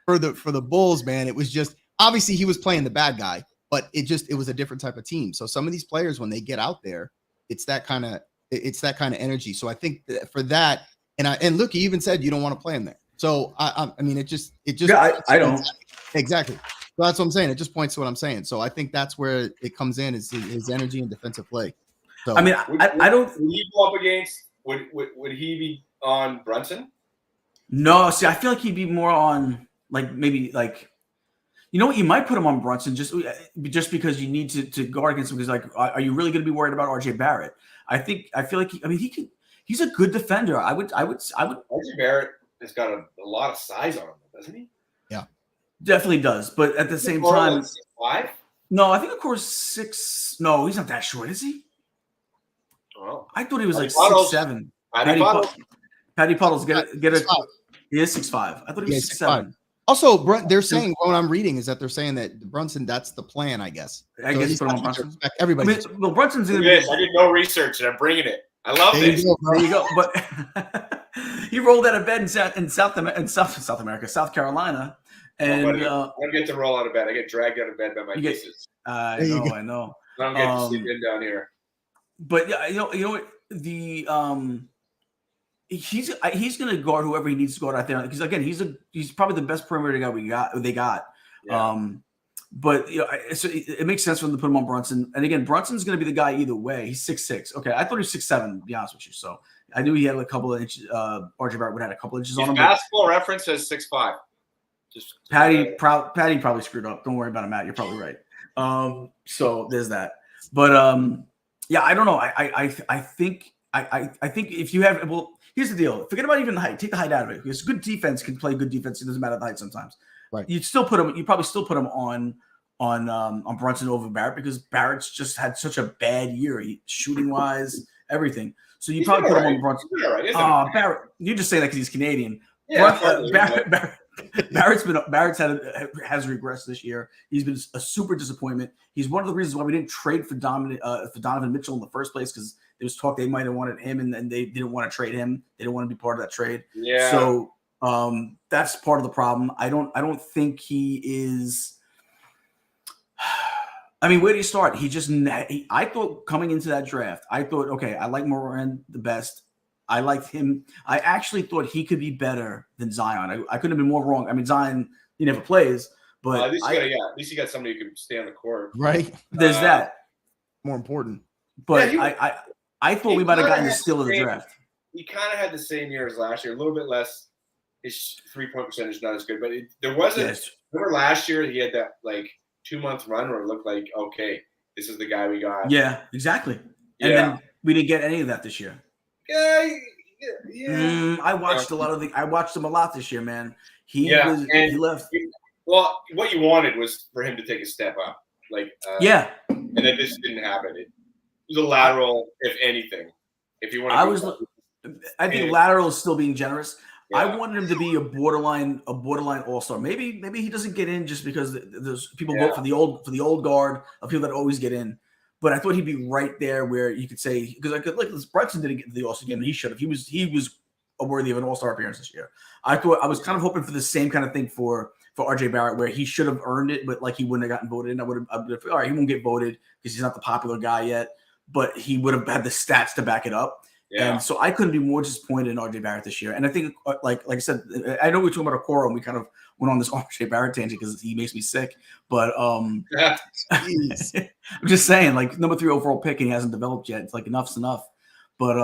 for the Bulls, man, it was just, obviously he was playing the bad guy, but it was a different type of team. So some of these players, when they get out there, it's that kind of energy. So I think that for that, and look, he even said you don't want to play him there. So I mean, it just yeah, I don't exactly. So that's what I'm saying. It just points to what I'm saying. So I think that's where it comes in, is his energy and defensive play. So I mean, I don't. Would he go up against? Would he be on Brunson? No, see, I feel like he'd be more on maybe you know what? You might put him on Brunson just because you need to guard against him. Because are you really going to be worried about RJ Barrett? I feel like he's a good defender. I would. RJ Barrett has got a lot of size on him, doesn't he? Yeah, definitely does. But at the same time, 6'5"? No, I think of course 6. No, he's not that short, is he? Oh, I thought he was 6'7". Paddy Puddles get it. He is 6'5". I thought he was 6'7". Also, they're saying what I'm reading is that they're saying that Brunson, that's the plan, I guess. I guess put him on Brunson. Everybody. Well, Brunson's going to be. I did no research and I'm bringing it. I love this. There you go. But he rolled out of bed in South America, South Carolina, and I don't get to roll out of bed. I get dragged out of bed by my pieces. I know. I don't get to sleep in down here. But yeah, you know what, he's going to guard whoever he needs to guard out there, because again, he's probably the best perimeter guy they got. Yeah. But it makes sense for them to put him on Brunson. And again, Brunson's going to be the guy either way. He's 6'6". Okay, I thought he was 6'7", to be honest with you. So I knew he had a couple of inches. RJ Barrett would have had a couple of inches on him. Basketball Reference says 6'5". Patty probably screwed up. Don't worry about him, Matt. You're probably right. So there's that. But yeah, I don't know. I think if you have, well, here's the deal. Forget about even the height. Take the height out of it, because good defense can play good defense. It doesn't matter the height sometimes. Right. You probably still put him on Brunson over Barrett, because Barrett's just had such a bad year, shooting wise, everying. So you probably put him on Brunson. Barrett, you just say that because he's Canadian. Yeah, Barrett's has regressed this year. He's been a super disappointment. He's one of the reasons why we didn't trade for Donovan Mitchell in the first place, because there was talk they might have wanted him, and then they didn't want to trade him. They didn't want to be part of that trade. Yeah. So that's part of the problem. I don't think he is. I mean, where do you start? I thought coming into that draft, I thought, okay, I like Moran the best. I liked him. I actually thought he could be better than Zion. I couldn't have been more wrong. I mean, Zion, he never plays, but at least you got somebody who can stay on the court. Right. There's that. More important. But yeah, I thought we might have gotten the steal of the draft. He kind of had the same year as last year, a little bit less. His 3-point percentage not as good, but there wasn't. Yes. Remember last year he had that 2-month run where it looked like, okay, this is the guy we got. Yeah, exactly. And then we didn't get any of that this year. Yeah. I watched I watched him a lot this year, man. He left. Well, what you wanted was for him to take a step up, and then this didn't happen. It was a lateral, if anything. If you want, I think lateral is still being generous. Yeah. I wanted him to be a borderline all-star. Maybe he doesn't get in just because there's people vote for the old guard of people that always get in. But I thought he'd be right there where you could say, because Brunson didn't get to the All-Star game, and he should have. He was worthy of an All-Star appearance this year. I was kind of hoping for the same kind of thing for RJ Barrett, where he should have earned it, but he wouldn't have gotten voted in. I would have all right, he won't get voted because he's not the popular guy yet, but he would have had the stats to back it up. Yeah. And so I couldn't be more disappointed in RJ Barrett this year. And I think, like I said, I know we were talking about Okoro, and we kind of went on this RJ Barrett tangent because he makes me sick. But I'm just saying, like, number 3 overall pick, and he hasn't developed yet. It's like enough's enough. But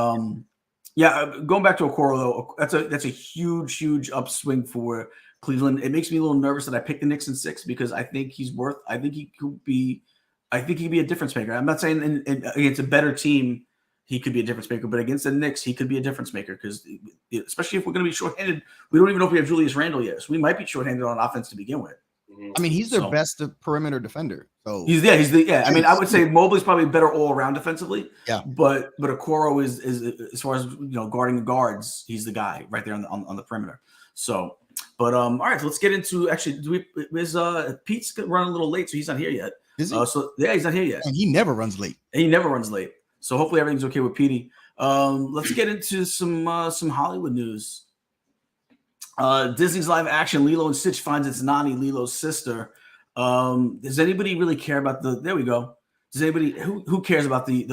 yeah, going back to Okoro though, that's a huge upswing for Cleveland. It makes me a little nervous that I picked the Knicks in 6 because I think he could be a difference maker. I'm not saying against a better team he could be a difference maker, but against the Knicks he could be a difference maker because especially if we're going to be shorthanded, we don't even know if we have Julius Randle yet, so we might be shorthanded on offense to begin with. I mean, he's their best perimeter defender. So he's the I mean, I would say Mobley's probably better all around defensively. Yeah, but Okoro is as far as guarding the guards, he's the guy right there on the perimeter. So, but all right, so let's get into actually. Pete's running a little late, so he's not here yet. Is he? So yeah, he's not here yet. And he never runs late. So hopefully everything's okay with Petey. Let's get into some Hollywood news. Disney's live action Lilo and Stitch finds its Nani, Lilo's sister. Does anybody really care about there we go. Does anybody who cares about the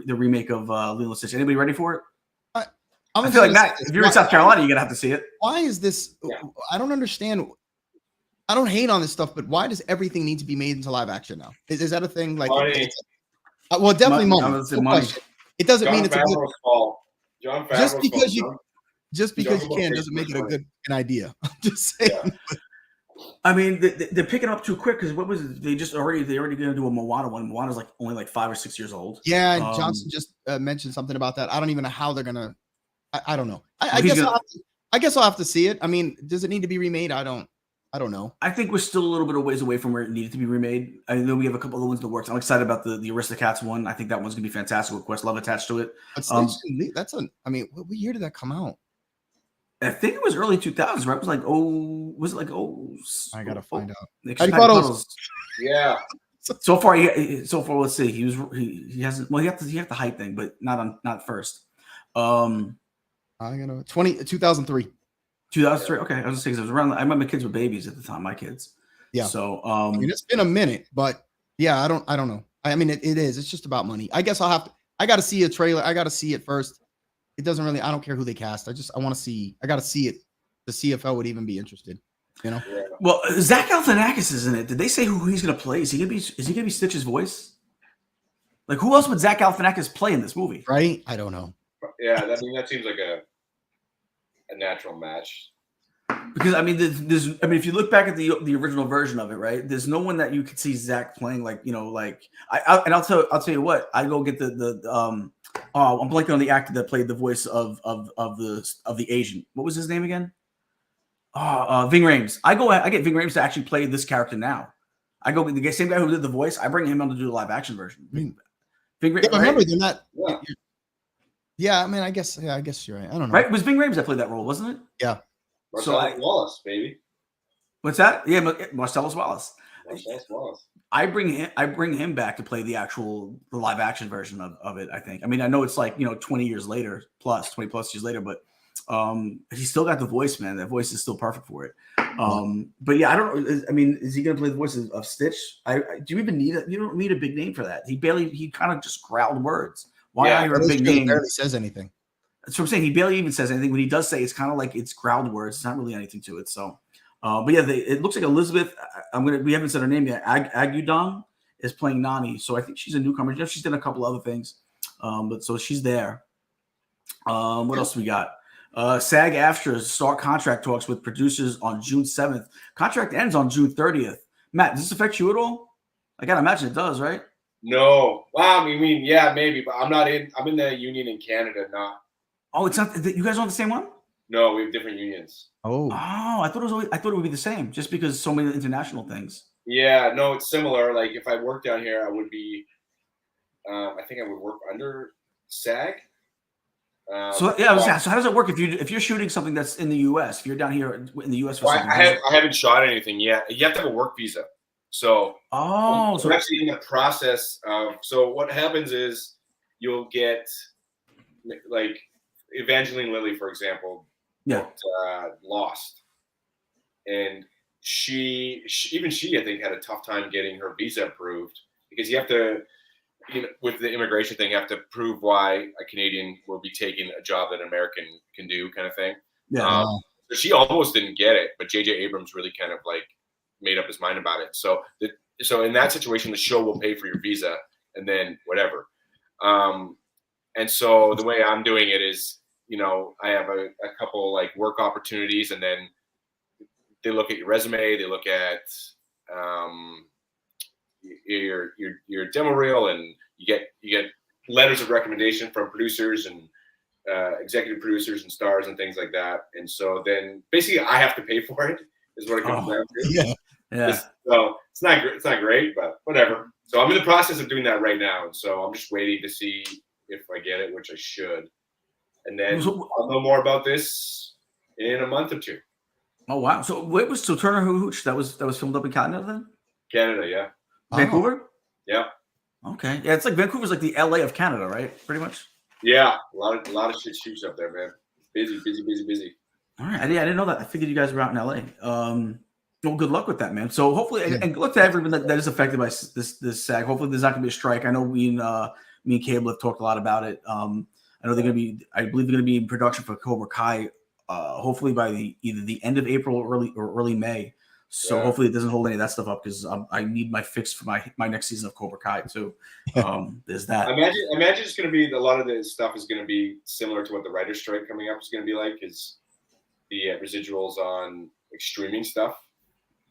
remake of Lilo and Stitch? Anybody ready for it? I feel like Matt, if you're in South Carolina, you're gonna have to see it. Why is this? Yeah. I don't understand. I don't hate on this stuff, but why does everything need to be made into live action now? Is that a thing? Like, well, definitely money. It doesn't mean it's a good fault. Just because you can doesn't make it a good idea. I'm just saying. Yeah. I mean, they're picking up too quick because what was it? They already going to do a Moana one. Moana's only 5 or 6 years old. Yeah, and Johnson just mentioned something about that. I don't even know how they're gonna. I don't know. I guess I'll have to see it. I mean, does it need to be remade? I don't know. I think we're still a little bit of ways away from where it needed to be remade. I know we have a couple of ones in the works. I'm excited about the Aristocats one. I think that one's gonna be fantastic with Questlove attached to it. I mean, what year did that come out? I think it was early 2000s, right? It was like I gotta find out. Yeah. So far, let's see. He hasn't. Well, he have the hype thing, but not first. I gotta 2003. 2003. Okay, I was gonna say because it was around. I remember kids were babies at the time. My kids. Yeah. So I mean, it's been a minute, but yeah, I don't know. I mean, it is. It's just about money. I guess I got to see a trailer. I got to see it first. It doesn't really. I don't care who they cast. I want to see. I got to see it to see if I would even be interested. You know. Yeah. Well, Zach Galifianakis is in it. Did they say who he's gonna play? Is he gonna be Stitch's voice? Like, who else would Zach Galifianakis play in this movie? Right? I don't know. Yeah, that seems like a natural match. Because I mean, if you look back at the original version of it, right? There's no one that you could see Zach playing I'll tell you what. I go get I'm blanking on the actor that played the voice of the Asian. What was his name again? Ving Rhames. I get Ving Rhames to actually play this character now. I go the same guy who did the voice. I bring him on to do the live action version. Ving Rhames. Yeah, remember they're not. Yeah, I mean, I guess you're right. I don't know. Right? It was Ving Rhames that played that role, wasn't it? Yeah. Marcellus Wallace, baby. What's that? Yeah, Marcellus Wallace. Marcellus Wallace. I bring him back to play the live action version of it. I think. I mean, I know it's 20 years later, 20 plus years later, but he still got the voice, man. That voice is still perfect for it. But yeah, I don't know. I mean, is he going to play the voice of Stitch? Do you even need it? You don't need a big name for that. He kind of just growled words. Why I hear a big name? He barely says anything. That's what I'm saying. He barely even says anything. When he does say, it's kind of like it's growled words. It's not really anything to it. So, but yeah, it looks like Elizabeth. We haven't said her name yet. Agudong is playing Nani. So I think she's a newcomer. She's done a couple other things. But so she's there. What else we got? SAG-AFTRA start contract talks with producers on June 7th. Contract ends on June 30th. Matt, does this affect you at all? I gotta imagine it does, right? No. Well, I mean, yeah, maybe, but I'm in the union in Canada, not. Oh, it's not. You guys are on the same one? No, we have different unions. Oh, I thought it would be the same, just because so many international things. Yeah, no, it's similar. Like if I worked down here, I would be. I think I would work under SAG. So how does it work if you're shooting something that's in the U.S. If you're down here in the U.S. for something? I haven't shot anything yet. You have to have a work visa. So so actually in the process of what happens is you'll get like Evangeline Lilly, for example, Lost, and she I think had a tough time getting her visa approved because you have to with the immigration thing, you have to prove why a Canadian will be taking a job that an American can do, kind of thing. Yeah. So she almost didn't get it, but J.J. Abrams really kind of like made up his mind about it. So in that situation, the show will pay for your visa and then whatever. And so the way I'm doing it is, I have a couple like work opportunities, and then they look at your resume, they look at your demo reel, and you get letters of recommendation from producers and executive producers and stars and things like that. And so then basically I have to pay for it is what it comes down to. Yeah. So it's not great, but whatever. So I'm in the process of doing that right now. And so I'm just waiting to see if I get it, which I should. And then I'll know more about this in a month or two. Oh wow! So what was Turner Hooch? That was filmed up in Canada then? Canada, yeah. Vancouver? Yeah. Okay. Yeah, it's like Vancouver's like the LA of Canada, right? Pretty much. Yeah, a lot of shit shoots up there, man. Busy. All right. I didn't know that. I figured you guys were out in LA. Well, good luck with that, man. So hopefully, and good luck to everyone that is affected by this SAG. Hopefully, there's not going to be a strike. I know me and Cable have talked a lot about it. I know I believe they're going to be in production for Cobra Kai. Hopefully by either the end of April or early May. So hopefully it doesn't hold any of that stuff up, because I need my fix for my next season of Cobra Kai too. There's that. I imagine it's going to be a lot of the stuff is going to be similar to what the writer's strike coming up is going to be like. Is the residuals on like streaming stuff?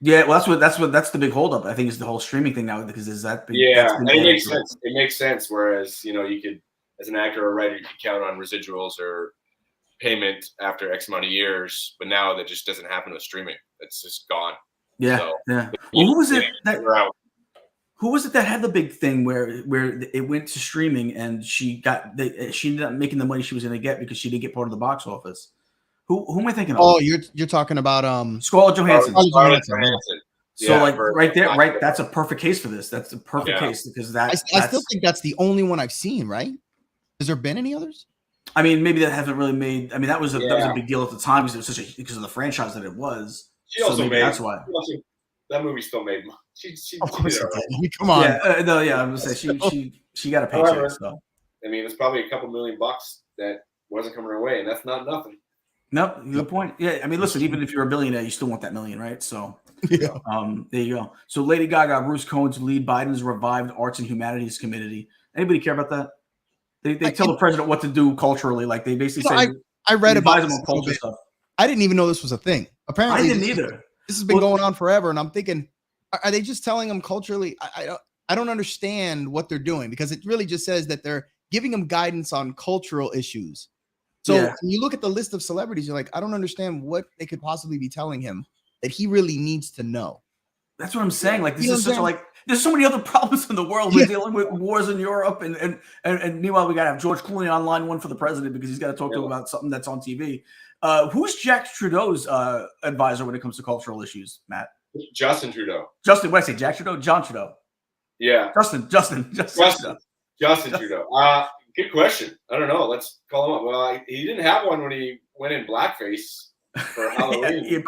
Yeah, well, that's the big holdup. I think is the whole streaming thing now, because is that big, and it makes sense. It makes sense. Whereas you could, as an actor or writer, you could count on residuals or payment after X amount of years, but now that just doesn't happen with streaming. It's just gone. Yeah, so, yeah. Well, who was it that had the big thing where it went to streaming and she ended up making the money she was going to get because she didn't get part of the box office? Who am I thinking of? Oh, you're talking about Scarlett Johansson. Scarlett Johansson. So right there, that's a perfect case for this. That's a perfect case because I still think that's the only one I've seen. Right? Has there been any others? I mean, maybe that hasn't really made. I mean, that was a big deal at the time because it was because of the franchise that it was. She also made. That's why that movie still made money. She of course, it did. I mean, come on. I'm gonna say she got a paycheck. So I mean, it's probably a couple $1 million that wasn't coming her way, and that's not nothing. Nope, good point. Yeah, I mean, listen, even if you're a billionaire, you still want that million, right? So, there you go. So, Lady Gaga, Bruce Cohen to lead Biden's revived Arts and Humanities Committee. Anybody care about that? They tell the president what to do culturally. Like they basically say, I read about this culture stuff. I didn't even know this was a thing. Apparently, I didn't either. This has been going on forever, and I'm thinking, are they just telling them culturally? I don't understand what they're doing, because it really just says that they're giving them guidance on cultural issues. So when you look at the list of celebrities, you're like, I don't understand what they could possibly be telling him that he really needs to know. That's what I'm saying. Like, this is such a, there's so many other problems in the world. We're dealing with wars in Europe, and meanwhile we got to have George Clooney on line one for the president because he's got to talk to him about something that's on TV. Who's Jack Trudeau's advisor when it comes to cultural issues, Matt? Justin Trudeau. Justin, what did I say? Jack Trudeau? John Trudeau. Yeah. Justin Trudeau. Good question. I don't know. Let's call him up. Well, he didn't have one when he went in blackface for Halloween.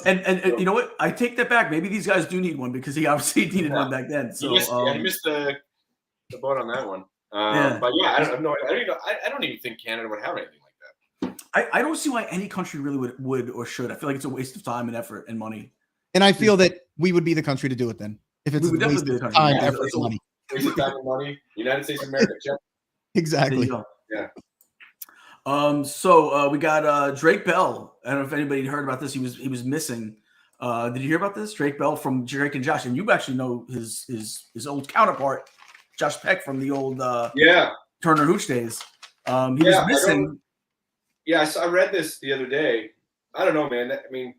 And you know what? I take that back. Maybe these guys do need one because he obviously needed one back then. So he missed the boat on that one. But yeah, I don't even think Canada would have anything like that. I don't see why any country really would or should. I feel like it's a waste of time and effort and money. And I feel that we would be the country to do it then. If it's a waste of time, effort, and money. Waste of time and money. United States of America. Check. Exactly. Yeah. So we got Drake Bell. I don't know if anybody heard about this. He was missing. Did you hear about this? Drake Bell from Drake and Josh, and you actually know his old counterpart, Josh Peck from the old Turner Hooch days. He was missing. I read this the other day. I don't know, man. I mean,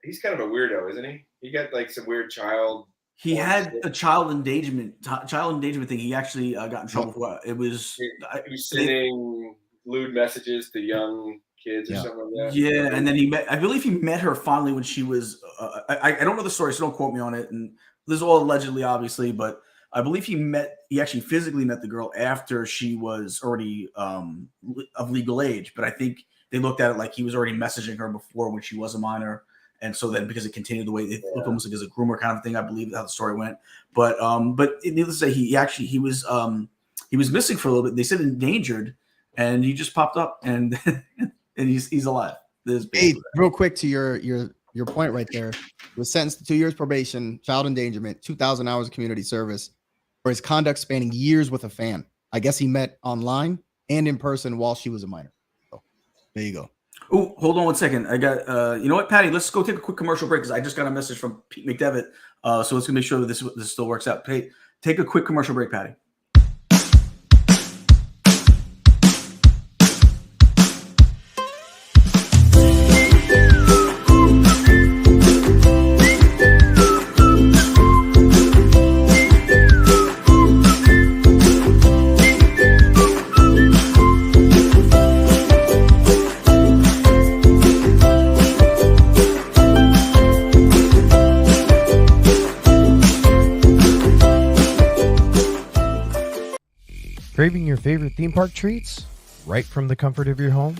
he's kind of a weirdo, isn't he? He got like some weird child. He had a child endangerment thing. He actually got in trouble for. It was he was sending lewd messages to young kids or something like that. Yeah, and then I believe he met her finally when she was. I don't know the story, so don't quote me on it. And this is all allegedly, obviously, but I believe he actually physically met the girl after she was already of legal age. But I think they looked at it like he was already messaging her before when she was a minor. And so then because it continued the way it looked almost like as a groomer kind of thing, I believe how the story went. But needless to say, he was missing for a little bit. They said endangered, and he just popped up and and he's alive. Hey, real quick to your point right there. He was sentenced to 2 years probation, child endangerment, 2,000 hours of community service for his conduct spanning years with a fan. I guess he met online and in person while she was a minor. So there you go. Oh, hold on one second. I got you know what, Patty? Let's go take a quick commercial break because I just got a message from Pete McDevitt. So let's make sure that this still works out. Hey, take a quick commercial break, Patty. Craving your favorite theme park treats right from the comfort of your home?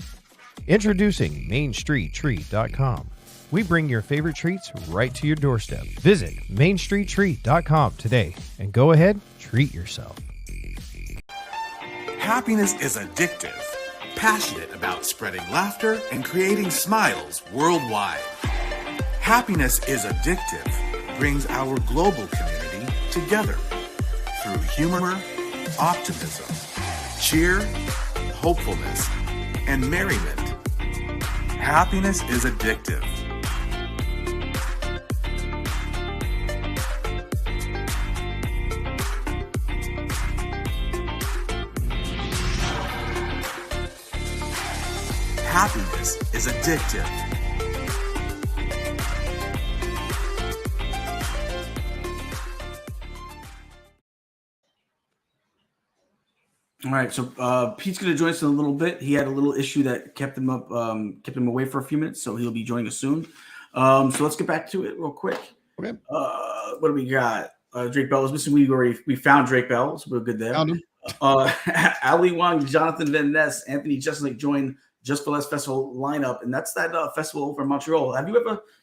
Introducing MainStreetTreat.com. We bring your favorite treats right to your doorstep. Visit MainStreetTreat.com today and go ahead, treat yourself. Happiness is addictive. Passionate about spreading laughter and creating smiles worldwide. Happiness is addictive. Brings our global community together through humor, optimism, cheer, hopefulness, and merriment. Happiness is addictive. Happiness is addictive. All right, so Pete's going to join us in a little bit. He had a little issue that kept him away for a few minutes, so he'll be joining us soon. So let's get back to it real quick. Okay. What do we got? Drake Bell was missing. We found Drake Bell, so we're good there. Found him. Ali Wong, Jonathan Van Ness, Anthony Jeselnik joined Just for Less Festival lineup, and that's that festival over in Montreal.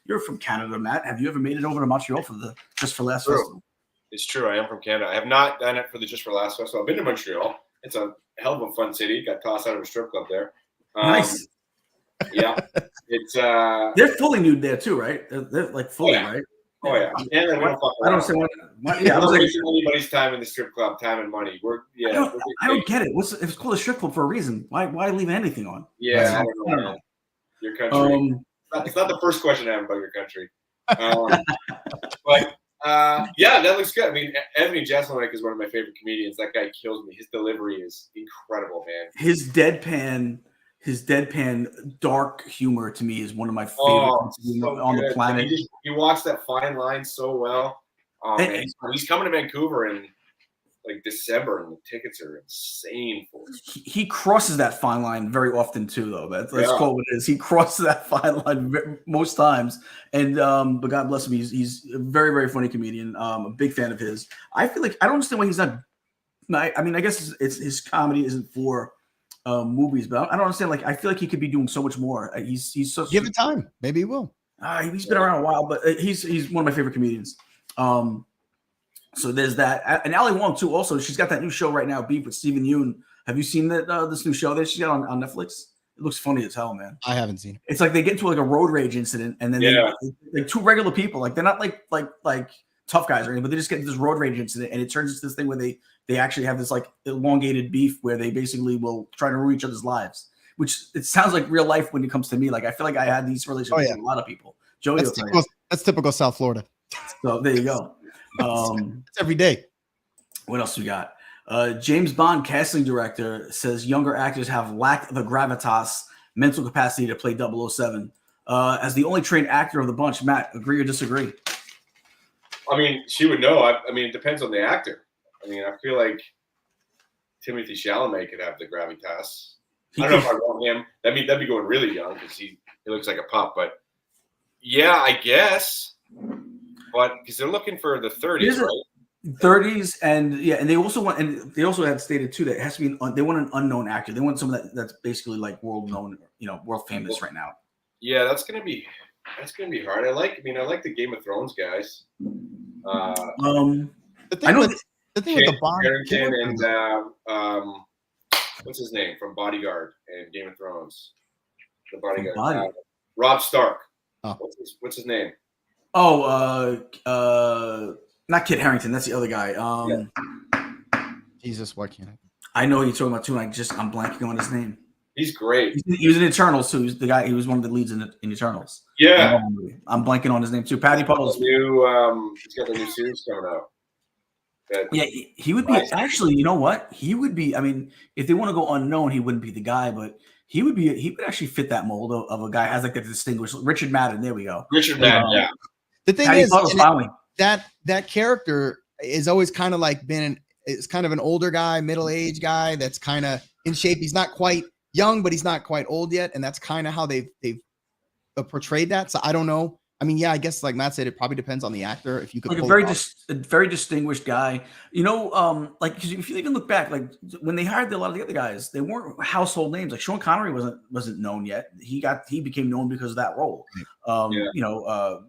You're from Canada, Matt. Have you ever made it over to Montreal for the Just for Less Festival? It's true. I am from Canada. I have not done it for the Just for Last Festival. I've been to Montreal. It's a hell of a fun city. Got tossed out of a strip club there. Nice. Yeah. It's they're fully nude there too, right? They're like fully, right? Oh yeah. And we don't fuck I don't say around. yeah, I was like, wasting anybody's time in the strip club, time and money. I don't get it. It's called a strip club for a reason. Why leave anything on? Yeah, I don't know. Your country. It's not the first question I have about your country. But yeah, that looks good. I mean, Anthony Jeselnik is one of my favorite comedians. That guy kills me. His delivery is incredible, man. His deadpan dark humor to me is one of my favorite on the planet. He walks that fine line so well. Man, he's coming to Vancouver in like December, and the tickets are insane for him. He crosses that fine line very often too, though. Let's call it what it is. He crosses that fine line most times, and but God bless him, he's a very, very funny comedian. A big fan of his. I feel like I don't understand why he's not. I mean, I guess it's his comedy isn't for movies, but I don't understand. Like, I feel like he could be doing so much more. He's so give it time. Maybe he will. He's been around a while, but he's one of my favorite comedians. So there's that, and Ali Wong too. Also, she's got that new show right now, Beef with Steven Yeun. Have you seen that this new show that she's got on Netflix? It looks funny as hell, man. I haven't seen it. It's like they get into like a road rage incident, and then like two regular people, like they're not like tough guys or anything, but they just get into this road rage incident, and it turns into this thing where they actually have this like elongated beef where they basically will try to ruin each other's lives. Which it sounds like real life when it comes to me. Like I feel like I had these relationships with a lot of people. Joey, that's typical South Florida. So there you go. It's every day. What else we got? James Bond casting director says younger actors have lacked the gravitas, mental capacity to play 007. As the only trained actor of the bunch, Matt, agree or disagree? I mean, she would know. I mean, it depends on the actor. I mean, I feel like Timothée Chalamet could have the gravitas. I don't know if I want him. That'd be going really young because he looks like a pup. But yeah, I guess. But because they're looking for the 30s, right? 30s, and they also had stated too that it has to be they want an unknown actor. They want someone that's basically like world known, world famous right now. Yeah, that's gonna be That's gonna be hard. I like the Game of Thrones guys. The thing I know with the Bond Harrington and what's his name from Bodyguard and Game of Thrones? The bodyguard, Rob Stark. Oh. What's his name? Oh, not Kit Harington. That's the other guy. Jesus, why can't I know who you're talking about too. I'm blanking on his name. He's great. He was in Eternals too. He's the guy. He was one of the leads in Eternals. Yeah, I'm blanking on his name too. Patty Puddles. He's got the new series coming out. Yeah, he would be actually. You know what? He would be. I mean, if they want to go unknown, he wouldn't be the guy, but he would be. He would actually fit that mold of a guy has like a distinguished Richard Madden. There we go. Richard Madden. Yeah. The thing Patty is, Puddles, that character is always kind of like it's kind of an older guy, middle-aged guy that's kind of in shape. He's not quite young, but he's not quite old yet, and that's kind of how they've portrayed that. So I don't know. I mean, yeah, I guess like Matt said, it probably depends on the actor. If you could, like a very distinguished guy, you know, like because if you even look back, like when they hired a lot of the other guys, they weren't household names. Like Sean Connery wasn't known yet. He became known because of that role. You know,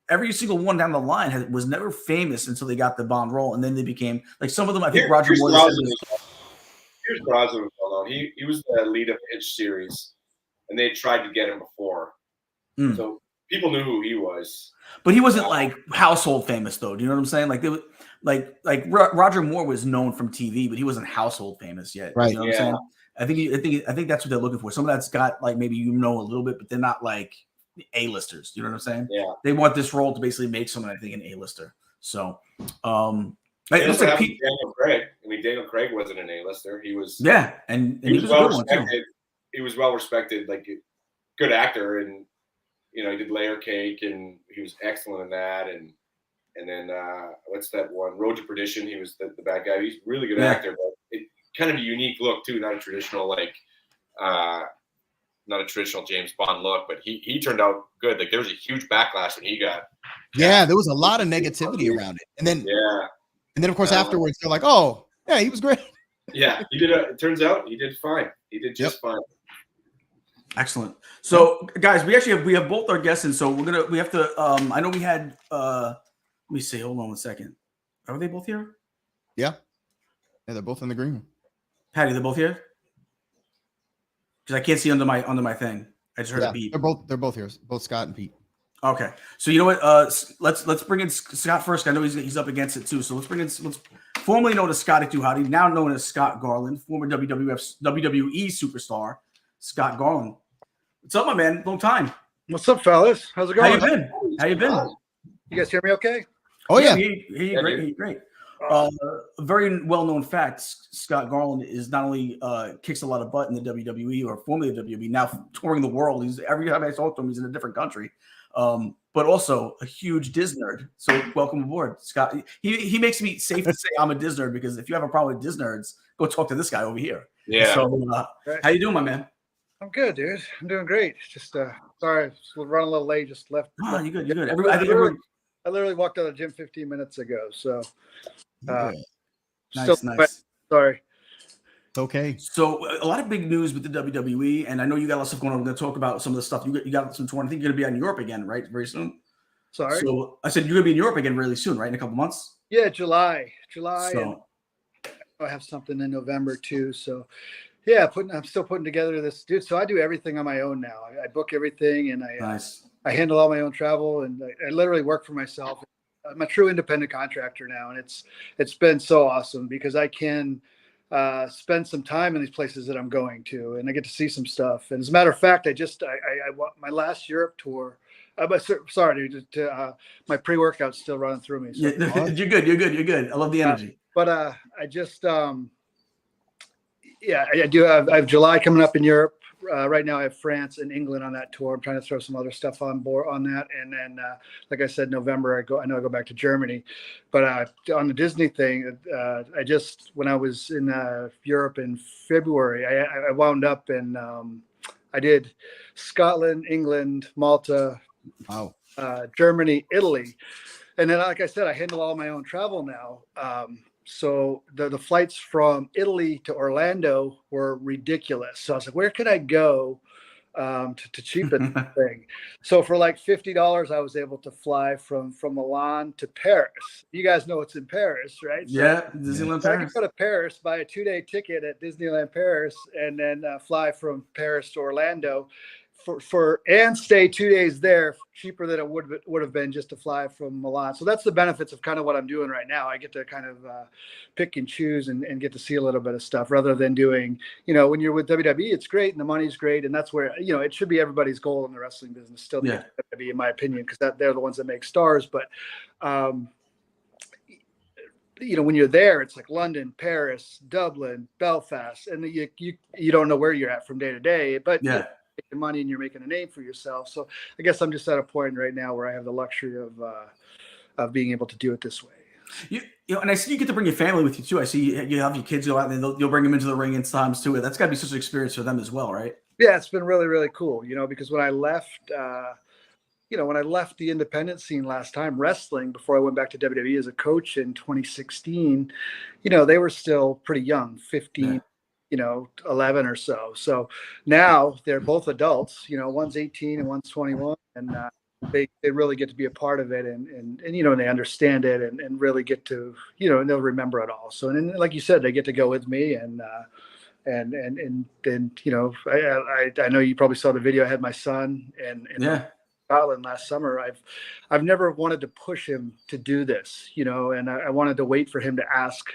every single one down the line was never famous until they got the Bond role, and then they became like some of them. I think Roger Moore. Here's Brosnan was well known. He was the lead of Hitch series, and they tried to get him before, so people knew who he was. But he wasn't like household famous, though. Do you know what I'm saying? Like they were, like Roger Moore was known from TV, but he wasn't household famous yet. Right? You know what I'm saying? I think that's what they're looking for. Someone that's got like maybe a little bit, but they're not like A-listers. You know what I'm saying? Yeah. They want this role to basically make someone, I think, an A-lister. So, it looks like Daniel Craig. I mean, Daniel Craig wasn't an A-lister. He was. Yeah, and he was well a good respected. one too. He was well respected, like good actor, and you know he did Layer Cake, and he was excellent in that. And then what's that one? Road to Perdition. He was the bad guy. He's a really good actor, but it kind of a unique look too. Not a traditional not a traditional James Bond look, but he turned out good. Like there was a huge backlash when he got. Yeah, there was a lot of negativity around it, and then of course afterwards they're like, "Oh, yeah, he was great." Yeah, he did. It turns out he did fine. He did just fine. Excellent. So, guys, we have both our guests, and so we have to. I know we had. Let me see. Hold on 1 second. Are they both here? Yeah, they're both in the green room. Patty, they're both here. Because I can't see under my thing. I just heard a beep. They're both here. Both Scott and Pete. Okay, so you know what? Let's bring in Scott first. I know he's up against it too. So let's formerly known as Scotty Hotty, now known as Scott Garland, former WWE superstar Scott Garland. What's up, my man? Long time. What's up, fellas? How's it going? How you been? You guys hear me okay? Oh yeah. Great. A very well-known fact: Scott Garland is not only kicks a lot of butt in the WWE or formerly the WWE, now touring the world. He's every time I talk to him, he's in a different country. But also a huge Diz nerd. So welcome aboard, Scott. He makes me safe to say I'm a Diz nerd because if you have a problem with Diz nerds, go talk to this guy over here. Yeah. So how you doing, my man? I'm good, dude. I'm doing great. Just sorry, running a little late. Just left. Oh, you're good. You're good. I literally walked out of the gym 15 minutes ago. So nice. Sorry. Okay. So a lot of big news with the WWE, and I know you got a lot of stuff going on. We're going to talk about some of the stuff. You got some tour. I think you're going to be in Europe again, right? Very soon. Sorry. So I said you're going to be in Europe again really soon, right? In a couple months. Yeah, July. So, and I have something in November too. So yeah, I'm still putting together this, dude. So I do everything on my own now. I book everything, and I handle all my own travel, and I literally work for myself. I'm a true independent contractor now, and it's been so awesome because I can spend some time in these places that I'm going to, and I get to see some stuff. And as a matter of fact, I my last Europe tour. Sorry, dude. My pre-workout's still running through me. So. Yeah, you're good. I love the energy. But I just, I do. I have July coming up in Europe. Right now, I have France and England on that tour. I'm trying to throw some other stuff on board on that, and then, like I said, November I go back to Germany. But on the Disney thing, when I was in Europe in February, I wound up in I did Scotland, England, Malta, Germany, Italy, and then, like I said, I handle all my own travel now. So the flights from Italy to Orlando were ridiculous. So I was like, where could I go to cheapen the thing. So for like $50, I was able to fly from Milan to Paris. You guys know it's in Paris, right? So yeah, Disneyland I Paris. could go to Paris, buy a 2-day ticket at Disneyland Paris, and then fly from Paris to Orlando and stay 2 days there, cheaper than it would have been just to fly from Milan. So that's the benefits of kind of what I'm doing right now. I get to kind of pick and choose and get to see a little bit of stuff rather than doing, when you're with WWE, it's great and the money's great. And that's where, it should be everybody's goal in the wrestling business still to get to WWE, in my opinion, because they're the ones that make stars. But, when you're there, it's like London, Paris, Dublin, Belfast, and you don't know where you're at from day to day, but making money and you're making a name for yourself. So I guess I'm just at a point right now where I have the luxury of being able to do it this way. And I see you get to bring your family with you too. I see you have your kids go out and you'll bring them into the ring in times too. That's got to be such an experience for them as well, right? Yeah, it's been really, really cool. Because when I left, when I left the independent scene last time wrestling before I went back to WWE as a coach in 2016, they were still pretty young, 15. 11 or so. So now they're both adults, one's 18 and one's 21, and they really get to be a part of it and they understand it and really get to, and they'll remember it all. So, and then, like you said, they get to go with me and then, I know you probably saw the video. I had my son and Scotland last summer. I've never wanted to push him to do this, and I wanted to wait for him to ask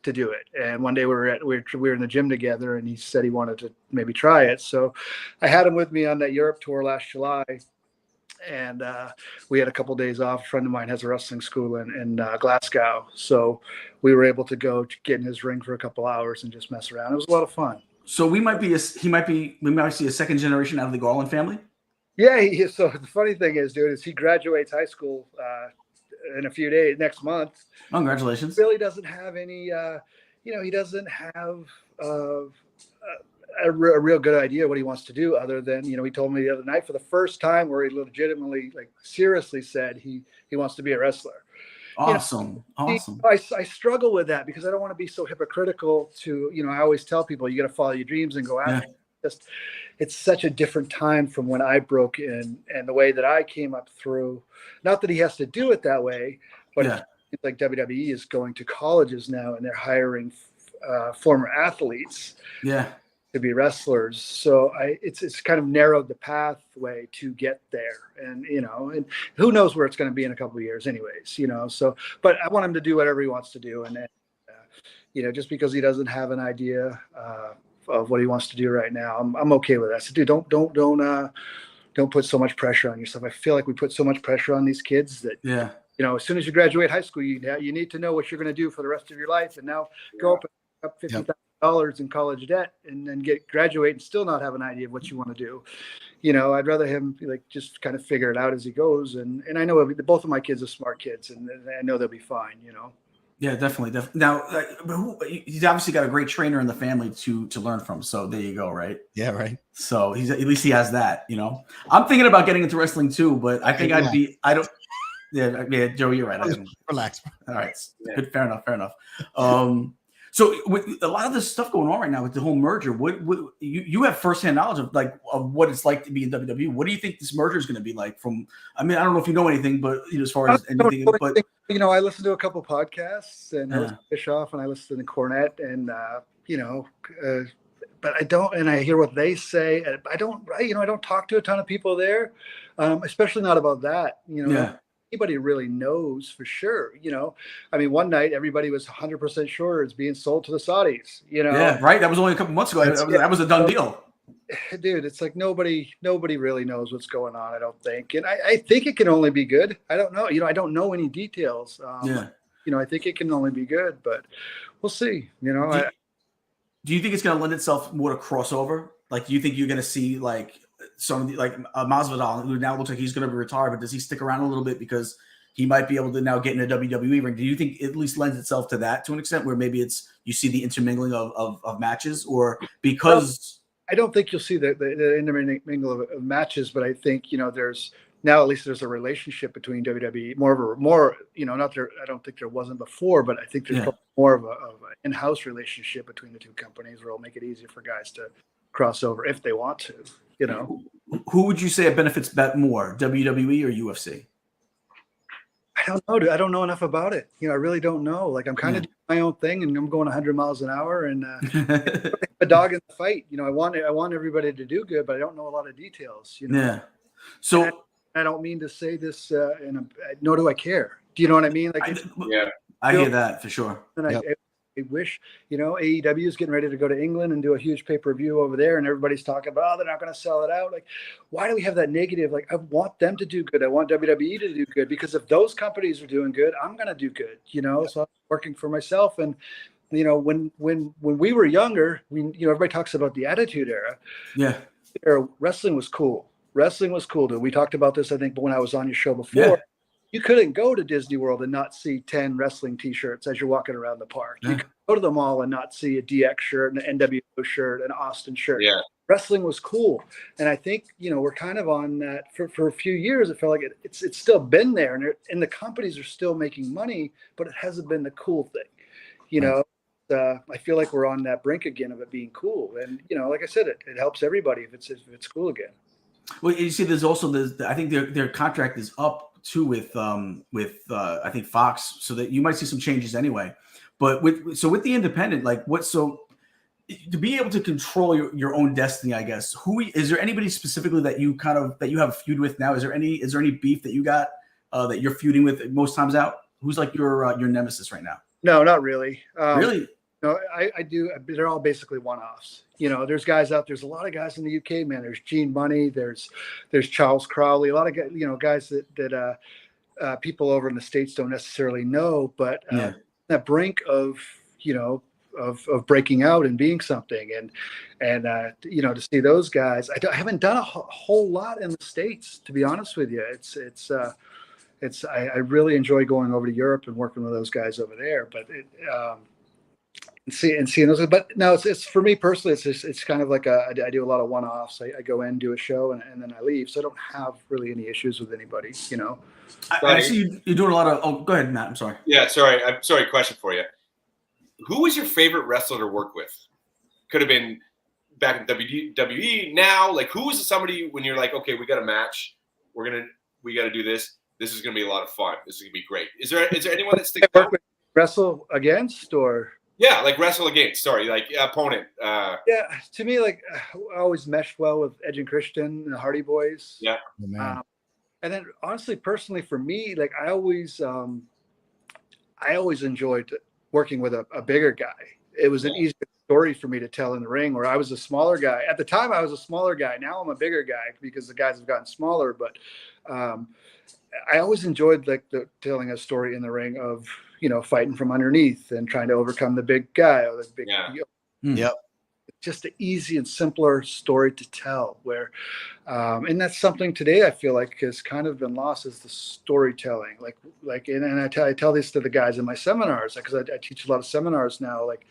to do it. And one day we were in the gym together and he said he wanted to maybe try it. So I had him with me on that Europe tour last July. And we had a couple of days off. A friend of mine has a wrestling school in Glasgow. So we were able to go to get in his ring for a couple hours and just mess around. It was a lot of fun. So we might see a second generation out of the Garland family. Yeah. So the funny thing is, dude, is he graduates high school in a few days next month. Congratulations. Really doesn't have any, he doesn't have a real good idea what he wants to do other than, he told me the other night for the first time where he legitimately, seriously said he wants to be a wrestler. Awesome. Awesome. I struggle with that because I don't want to be so hypocritical to, I always tell people you got to follow your dreams and go after it. It's such a different time from when I broke in and the way that I came up through. Not that he has to do it that way, but it's like WWE is going to colleges now and they're hiring former athletes to be wrestlers. So it's kind of narrowed the pathway to get there. And, and who knows where it's going to be in a couple of years anyways, so, but I want him to do whatever he wants to do. And, just because he doesn't have an idea, of what he wants to do right now, I'm okay with that. So, dude, don't put so much pressure on yourself. I feel like we put so much pressure on these kids that, as soon as you graduate high school, you need to know what you're going to do for the rest of your life. And now go up $50,000 in college debt and then graduate and still not have an idea of what you want to do. I'd rather him just kind of figure it out as he goes. And I know both of my kids are smart kids and I know they'll be fine, Yeah, definitely. Now, he's obviously got a great trainer in the family to learn from. So there you go, right? Yeah, right. So at least he has that. I'm thinking about getting into wrestling too, but I think Yeah, Joe, you're right. Relax. All right, good. Fair enough. So with a lot of this stuff going on right now with the whole merger, what you have firsthand knowledge of what it's like to be in WWE. What do you think this merger is going to be like? I don't know if you know anything, but as far as anything, but I listened to a couple podcasts and I listen to Bischoff and I listen to Cornette and but I don't, and I hear what they say. I don't talk to a ton of people there, especially not about that. Anybody really knows for sure. One night everybody was 100% sure it's being sold to the Saudis. Yeah, right. That was only a couple months ago. That was a done deal. Dude, it's like nobody really knows what's going on, I don't think. And I think it can only be good. I don't know. I don't know any details. I think it can only be good, but we'll see. Do you think it's going to lend itself more to crossover? Do you think you're going to see some of the Masvidal, who now looks like he's going to be retired, but does he stick around a little bit because he might be able to now get in a WWE ring? Do you think it at least lends itself to that to an extent where maybe you see the intermingling of matches, or because I don't think you'll see the intermingle of matches, but I think there's now at least there's a relationship between WWE not there. I don't think there wasn't before, but I think there's more of an in-house relationship between the two companies where it'll make it easier for guys to cross over if they want to. Who would you say benefits bet more, WWE or UFC? I don't know. I don't know enough about it. I really don't know. Like, I'm kind of doing my own thing, and I'm going 100 miles an hour, and a dog in the fight. I want everybody to do good, but I don't know a lot of details. Yeah. So I don't mean to say this, nor do I care. Do you know what I mean? Like, I hear that for sure. And I wish, AEW is getting ready to go to England and do a huge pay-per-view over there, and everybody's talking about, they're not going to sell it out. Like, why do we have that negative? Like, I want them to do good. I want WWE to do good, because if those companies are doing good, I'm going to do good. So I'm working for myself. And when we were younger, everybody talks about the Attitude Era. Yeah, wrestling was cool. Dude. We talked about this, I think, when I was on your show before. Yeah. You couldn't go to Disney World and not see 10 wrestling T-shirts as you're walking around the park. Yeah. You could go to the mall and not see a DX shirt, an NWO shirt, an Austin shirt. Yeah. Wrestling was cool. And I think, we're kind of on that for a few years. It felt like it's still been there, and the companies are still making money, but it hasn't been the cool thing. I feel like we're on that brink again of it being cool. And, like I said, it helps everybody if it's cool again. Well, you see, there's also I think their contract is up too with I think Fox, so that you might see some changes anyway. But with the independent, to be able to control your own destiny, I guess, is there anybody specifically that you have a feud with now? Is there any beef that you got that you're feuding with most times out? Who's like your nemesis right now? No, not really. Really? No, I do. They're all basically one-offs. There's guys out. There's a lot of guys in the UK, man. There's Gene Money. There's Charles Crowley. A lot of guys that people over in the States don't necessarily know, but that brink of of breaking out and being something, and to see those guys. I haven't done a whole lot in the States, to be honest with you. I really enjoy going over to Europe and working with those guys over there, but seeing those. But no, it's for me personally. It's kind of like I do a lot of one-offs. I go in, do a show, and then I leave. So I don't have really any issues with anybody. I see you're doing a lot of. Oh, go ahead, Matt. I'm sorry. Yeah, sorry. I'm sorry. Question for you. Who was your favorite wrestler to work with? Could have been back in WWE. Now, like, who is somebody when you're like, okay, we got a match. We got to do this. This is going to be a lot of fun. This is going to be great. Is there anyone that sticks out? Wrestle against or? Yeah, like wrestle against. Sorry, like opponent. Yeah, to me, like I always meshed well with Edge and Christian and the Hardy Boys. Yeah. And then honestly, personally, for me, like I always enjoyed working with a bigger guy. It was an easier story for me to tell in the ring, where I was a smaller guy. At the time, I was a smaller guy. Now I'm a bigger guy because the guys have gotten smaller. But I always enjoyed telling a story in the ring of fighting from underneath and trying to overcome the big guy or the big. Yep. Just an easy and simpler story to tell. And that's something today I feel like has kind of been lost, is the storytelling. And I tell this to the guys in my seminars, because I teach a lot of seminars now. Like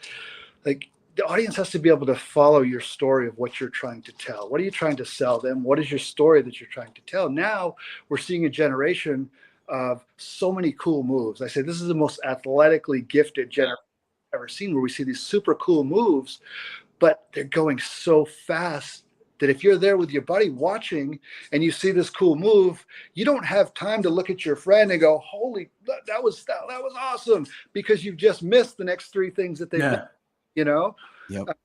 the audience has to be able to follow your story of what you're trying to tell. What are you trying to sell them? What is your story that you're trying to tell? Now we're seeing a generation of so many cool moves. I say this is the most athletically gifted generation I've ever seen, where we see these super cool moves, but they're going so fast that if you're there with your buddy watching and you see this cool move, you don't have time to look at your friend and go, "Holy, that was awesome," because you've just missed the next three things that they've done, Yep.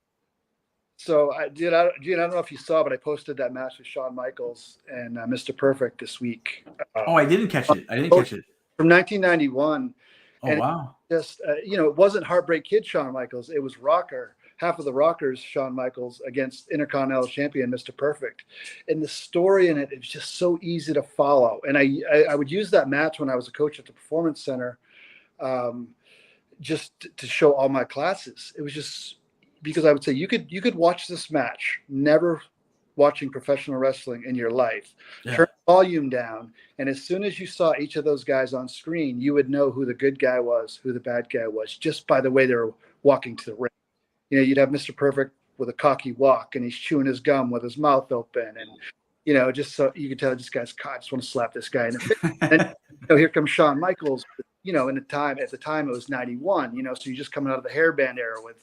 So Gene, I don't know if you saw, but I posted that match with Shawn Michaels and Mr. Perfect this week. I didn't catch it. From 1991. Oh, wow. Just, it wasn't Heartbreak Kid Shawn Michaels. It was Rocker, half of the Rockers, Shawn Michaels, against Intercontinental Champion Mr. Perfect. And the story in it was just so easy to follow. And I would use that match when I was a coach at the Performance Center, just to show all my classes. It was just because I would say you could watch this match, never watching professional wrestling in your life, turn the volume down, and as soon as you saw each of those guys on screen, you would know who the good guy was, who the bad guy was, just by the way they were walking to the ring. You'd have Mr. Perfect with a cocky walk, and he's chewing his gum with his mouth open, and just so you could tell this guy's caught. I just want to slap this guy in the face. And here comes Shawn Michaels with at the time it was 91, so you're just coming out of the hairband era with,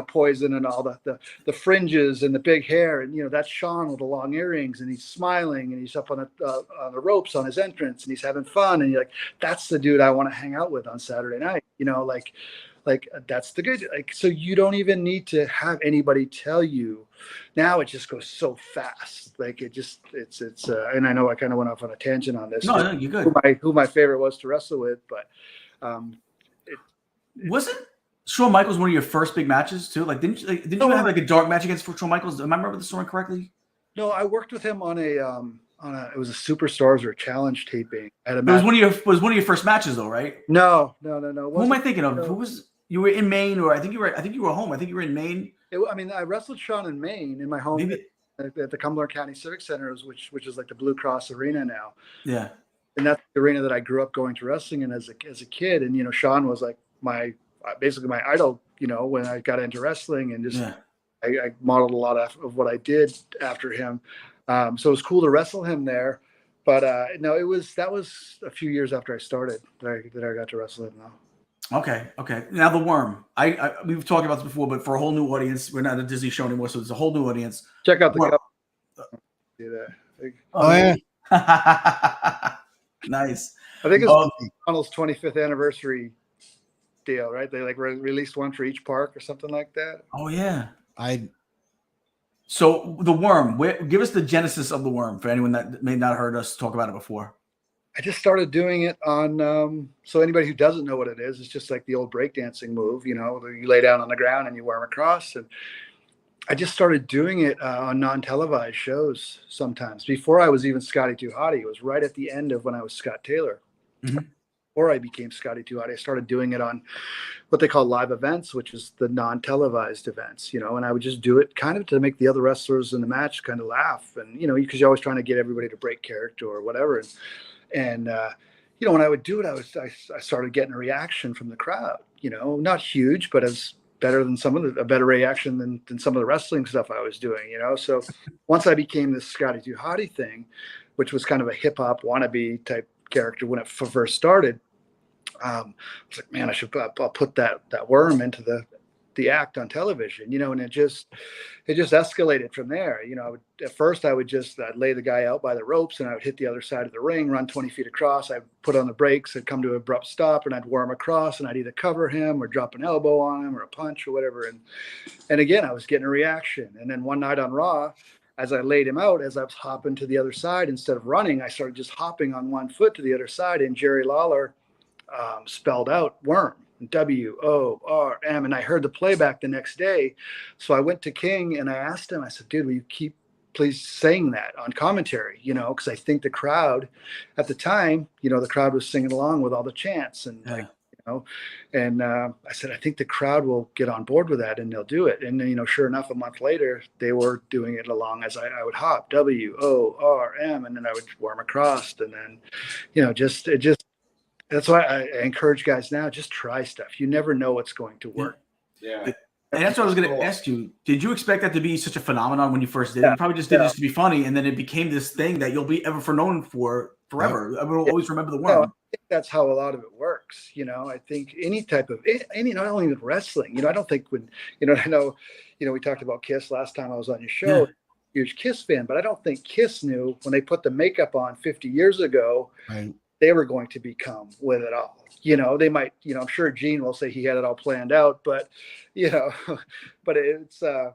Poison and all the fringes and the big hair. And, that's Sean with the long earrings, and he's smiling, and he's up on the ropes on his entrance, and he's having fun. And you're like, that's the dude I want to hang out with on Saturday night, like that's the good, so you don't even need to have anybody tell you. Now it just goes so fast. Like it's and I know I kind of went off on a tangent on this. No, you're good. Who my favorite was to wrestle with, but wasn't Shawn Michaels one of your first big matches too? Like, didn't you have like a dark match against Shawn Michaels? Am I remember the story correctly? No, I worked with him on it was a Superstars or a challenge taping at a It match. was one of your first matches though, right? No. Who am I thinking of? Who was you were in Maine, or I think you were home. I think you were in Maine. I wrestled Sean in Maine in my home at the Cumberland County Civic Center, which is like the Blue Cross Arena now. Yeah. And that's the arena that I grew up going to wrestling in as a kid. And, Sean was like basically my idol, when I got into wrestling, and just, I modeled a lot of what I did after him. So it was cool to wrestle him there, but no, that was a few years after I started that I got to wrestle him now. Okay. Now the Worm. We've talked about this before, but for a whole new audience, we're not a Disney show anymore, so it's a whole new audience. Check out the Worm. cup. Yeah. Nice. I think it's Donald's 25th anniversary deal, right? They released one for each park or something like that. Oh yeah. So the Worm, give us the genesis of the Worm for anyone that may not have heard us talk about it before. I just started doing it on, so anybody who doesn't know what it is, it's just like the old breakdancing move, you lay down on the ground and you worm across. And I just started doing it on non-televised shows sometimes. Before I was even Scotty Too Hotty, it was right at the end of when I was Scott Taylor. Mm-hmm. Before I became Scotty Too Hotty, I started doing it on what they call live events, which is the non-televised events, and I would just do it kind of to make the other wrestlers in the match kind of laugh. And, because you're always trying to get everybody to break character or whatever. And when I would do it, I started getting a reaction from the crowd, not huge, but as better than a better reaction than some of the wrestling stuff I was doing, So once I became this Scotty Too Hotty thing, which was kind of a hip hop wannabe type character when it first started, I was like, man, I'll put that worm into the act on television, and it just escalated from there. At first I'd lay the guy out by the ropes and I would hit the other side of the ring, run 20 feet across. I'd put on the brakes, I'd come to an abrupt stop, and I'd worm across, and I'd either cover him or drop an elbow on him or a punch or whatever. And again, I was getting a reaction. And then one night on Raw, as I laid him out, as I was hopping to the other side, instead of running, I started just hopping on one foot to the other side, and Jerry Lawler spelled out worm. WORM, and I heard the playback the next day. So I went to King and I asked him, I said, dude, will you keep please saying that on commentary, because I think the crowd at the time, the crowd was singing along with all the chants and I said, I think the crowd will get on board with that and they'll do it. And sure enough, a month later, they were doing it along as I would hop WORM, and then I would worm across, and then, that's why I encourage guys now, just try stuff. You never know what's going to work. Yeah. And that's what I was going to ask you. Did you expect that to be such a phenomenon when you first did it? You probably just did this to be funny, and then it became this thing that you'll be ever known for forever. I will always remember the Worm. I think that's how a lot of it works. I think any type of not only with wrestling. I don't think when I know we talked about Kiss last time I was on your show. Yeah. Huge Kiss fan, but I don't think Kiss knew when they put the makeup on 50 years ago. Right. They were going to become with it all. They might, I'm sure Gene will say he had it all planned out, but, but it's, I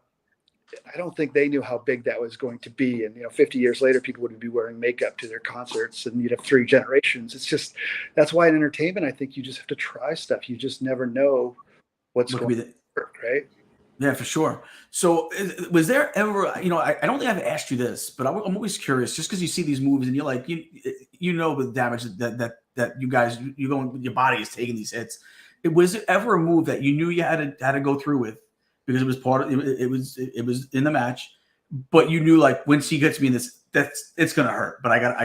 don't think they knew how big that was going to be. And, 50 years later, people would be wearing makeup to their concerts, and you'd have 3 generations. It's just, that's why in entertainment, I think you just have to try stuff. You just never know what's going to work, right? Yeah, for sure. So was there ever, I don't think I've asked you this, but I'm always curious, just because you see these movies and you're like, the damage that you guys, your body is taking these hits. Was it ever a move that you knew you had to go through with because it was part of, it was in the match, but you knew like once he gets me in this, it's going to hurt, but I got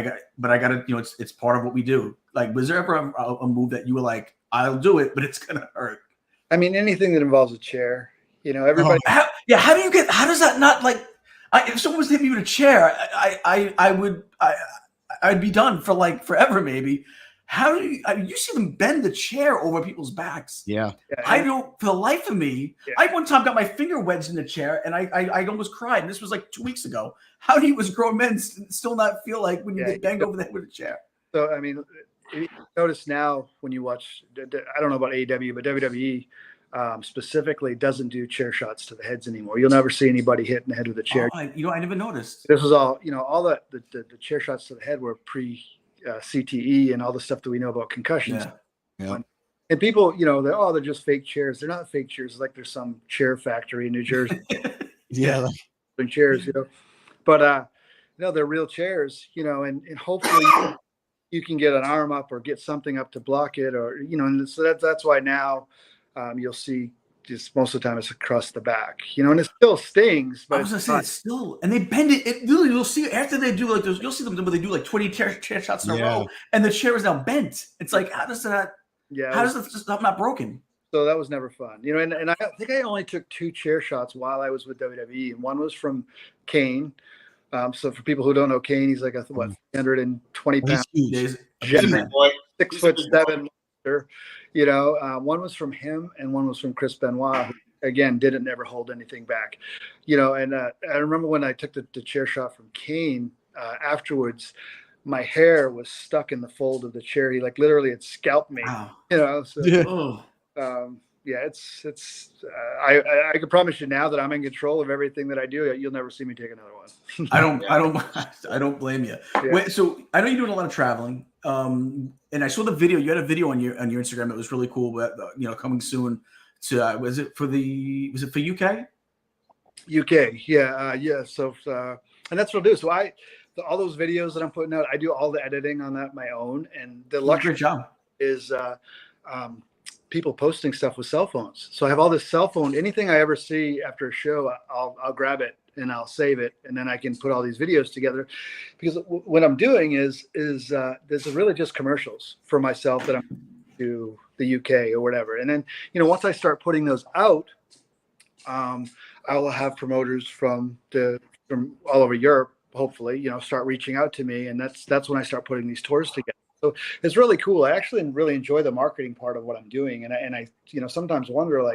to, it's part of what we do. Like, was there ever a move that you were like, I'll do it, but it's going to hurt? I mean, anything that involves a chair. Everybody. How does that not like? If someone was to hit me with a chair, I'd be done for like forever, maybe. How do you see them bend the chair over people's backs? Yeah. I don't, for the life of me. Yeah. I one time got my finger wedged in the chair and I almost cried. And this was like 2 weeks ago. How do you as grown men still not feel like when you get banged over the head with a chair? So, I mean, you notice now when you watch, I don't know about AEW, but WWE specifically doesn't do chair shots to the heads anymore. You'll never see anybody hit in the head with a chair. I never noticed. This was all, all the chair shots to the head were pre CTE and all the stuff that we know about concussions. Yeah. And people, they're just fake chairs. They're not fake chairs. It's like there's some chair factory in New Jersey. Chairs, but they're real chairs, and hopefully you can get an arm up or get something up to block it, or and so that's why now you'll see just most of the time it's across the back, and it still stings. But I was gonna say it's still, and they bend it. It literally, you'll see after they do like those, you'll see them when they do like 20 chair shots in a row, and the chair is now bent. It's like, how does that? Yeah, how does it just not broken? So that was never fun, And I think I only took 2 chair shots while I was with WWE, and one was from Kane. So for people who don't know Kane, he's like 320 pounds, 6'7". One was from him and one was from Chris Benoit, who again didn't never hold anything back, And I remember when I took the chair shot from Kane afterwards, my hair was stuck in the fold of the chair. He literally had scalped me, So, it's I can promise you now that I'm in control of everything that I do. You'll never see me take another one. I don't blame you. Yeah. Wait, so I know you're doing a lot of traveling. And I saw the video. You had a video on your Instagram. It was really cool. But coming soon to was it for UK? UK, yeah. So and that's what I'll do. So all those videos that I'm putting out, I do all the editing on that my own. And the luxury is people posting stuff with cell phones. So I have all this cell phone. Anything I ever see after a show, I'll grab it and I'll save it, and then I can put all these videos together. Because what I'm doing is there's really just commercials for myself that I'm to the UK or whatever. And then once I start putting those out, I will have promoters from all over Europe, hopefully, start reaching out to me, and that's when I start putting these tours together. So it's really cool. I actually really enjoy the marketing part of what I'm doing. And I sometimes wonder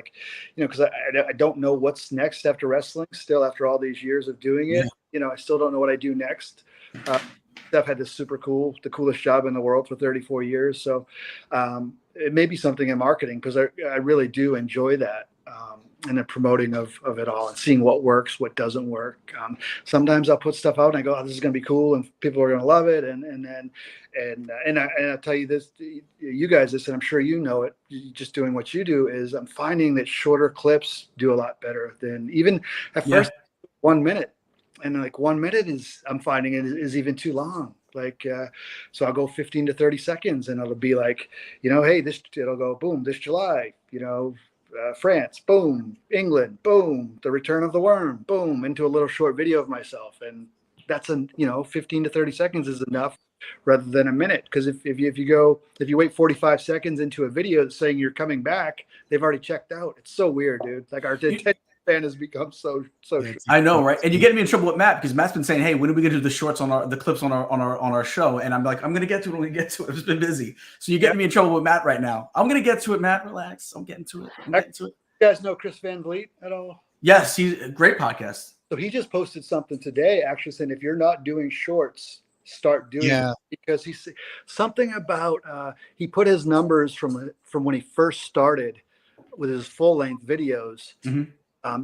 because I don't know what's next after wrestling still after all these years of doing it. Yeah. I still don't know what I do next. Steph had this the coolest job in the world for 34 years. So it may be something in marketing because I really do enjoy that. And the promoting of it all and seeing what works, what doesn't work. Sometimes I'll put stuff out and I go, "Oh, this is going to be cool," and people are going to love it. And I'll tell you this, you guys, this, and I'm sure you know it. Just doing what you do is I'm finding that shorter clips do a lot better than even at first 1 minute, and 1 minute I'm finding it is even too long. So I'll go 15 to 30 seconds, and it'll be hey, it'll go boom this July, France, boom, England, boom, the return of the worm, boom, into a little short video of myself. And that's 15 to 30 seconds is enough rather than a minute. Because if you wait 45 seconds into a video saying you're coming back, they've already checked out. It's so weird, dude. Our attention span has become so short. I know, right? And you're getting me in trouble with Matt because Matt's been saying, "Hey, when are we gonna do the shorts the clips on our show?" And I'm like, "I'm gonna get to it when we get to it." I've just been busy, so you're getting me in trouble with Matt right now. I'm gonna get to it, Matt. Relax. I'm getting to it. You guys know Chris Van Vliet at all? Yes, he's a great podcast. So he just posted something today, actually saying if you're not doing shorts, start doing it, because he's something about he put his numbers from when he first started with his full length videos. Mm-hmm.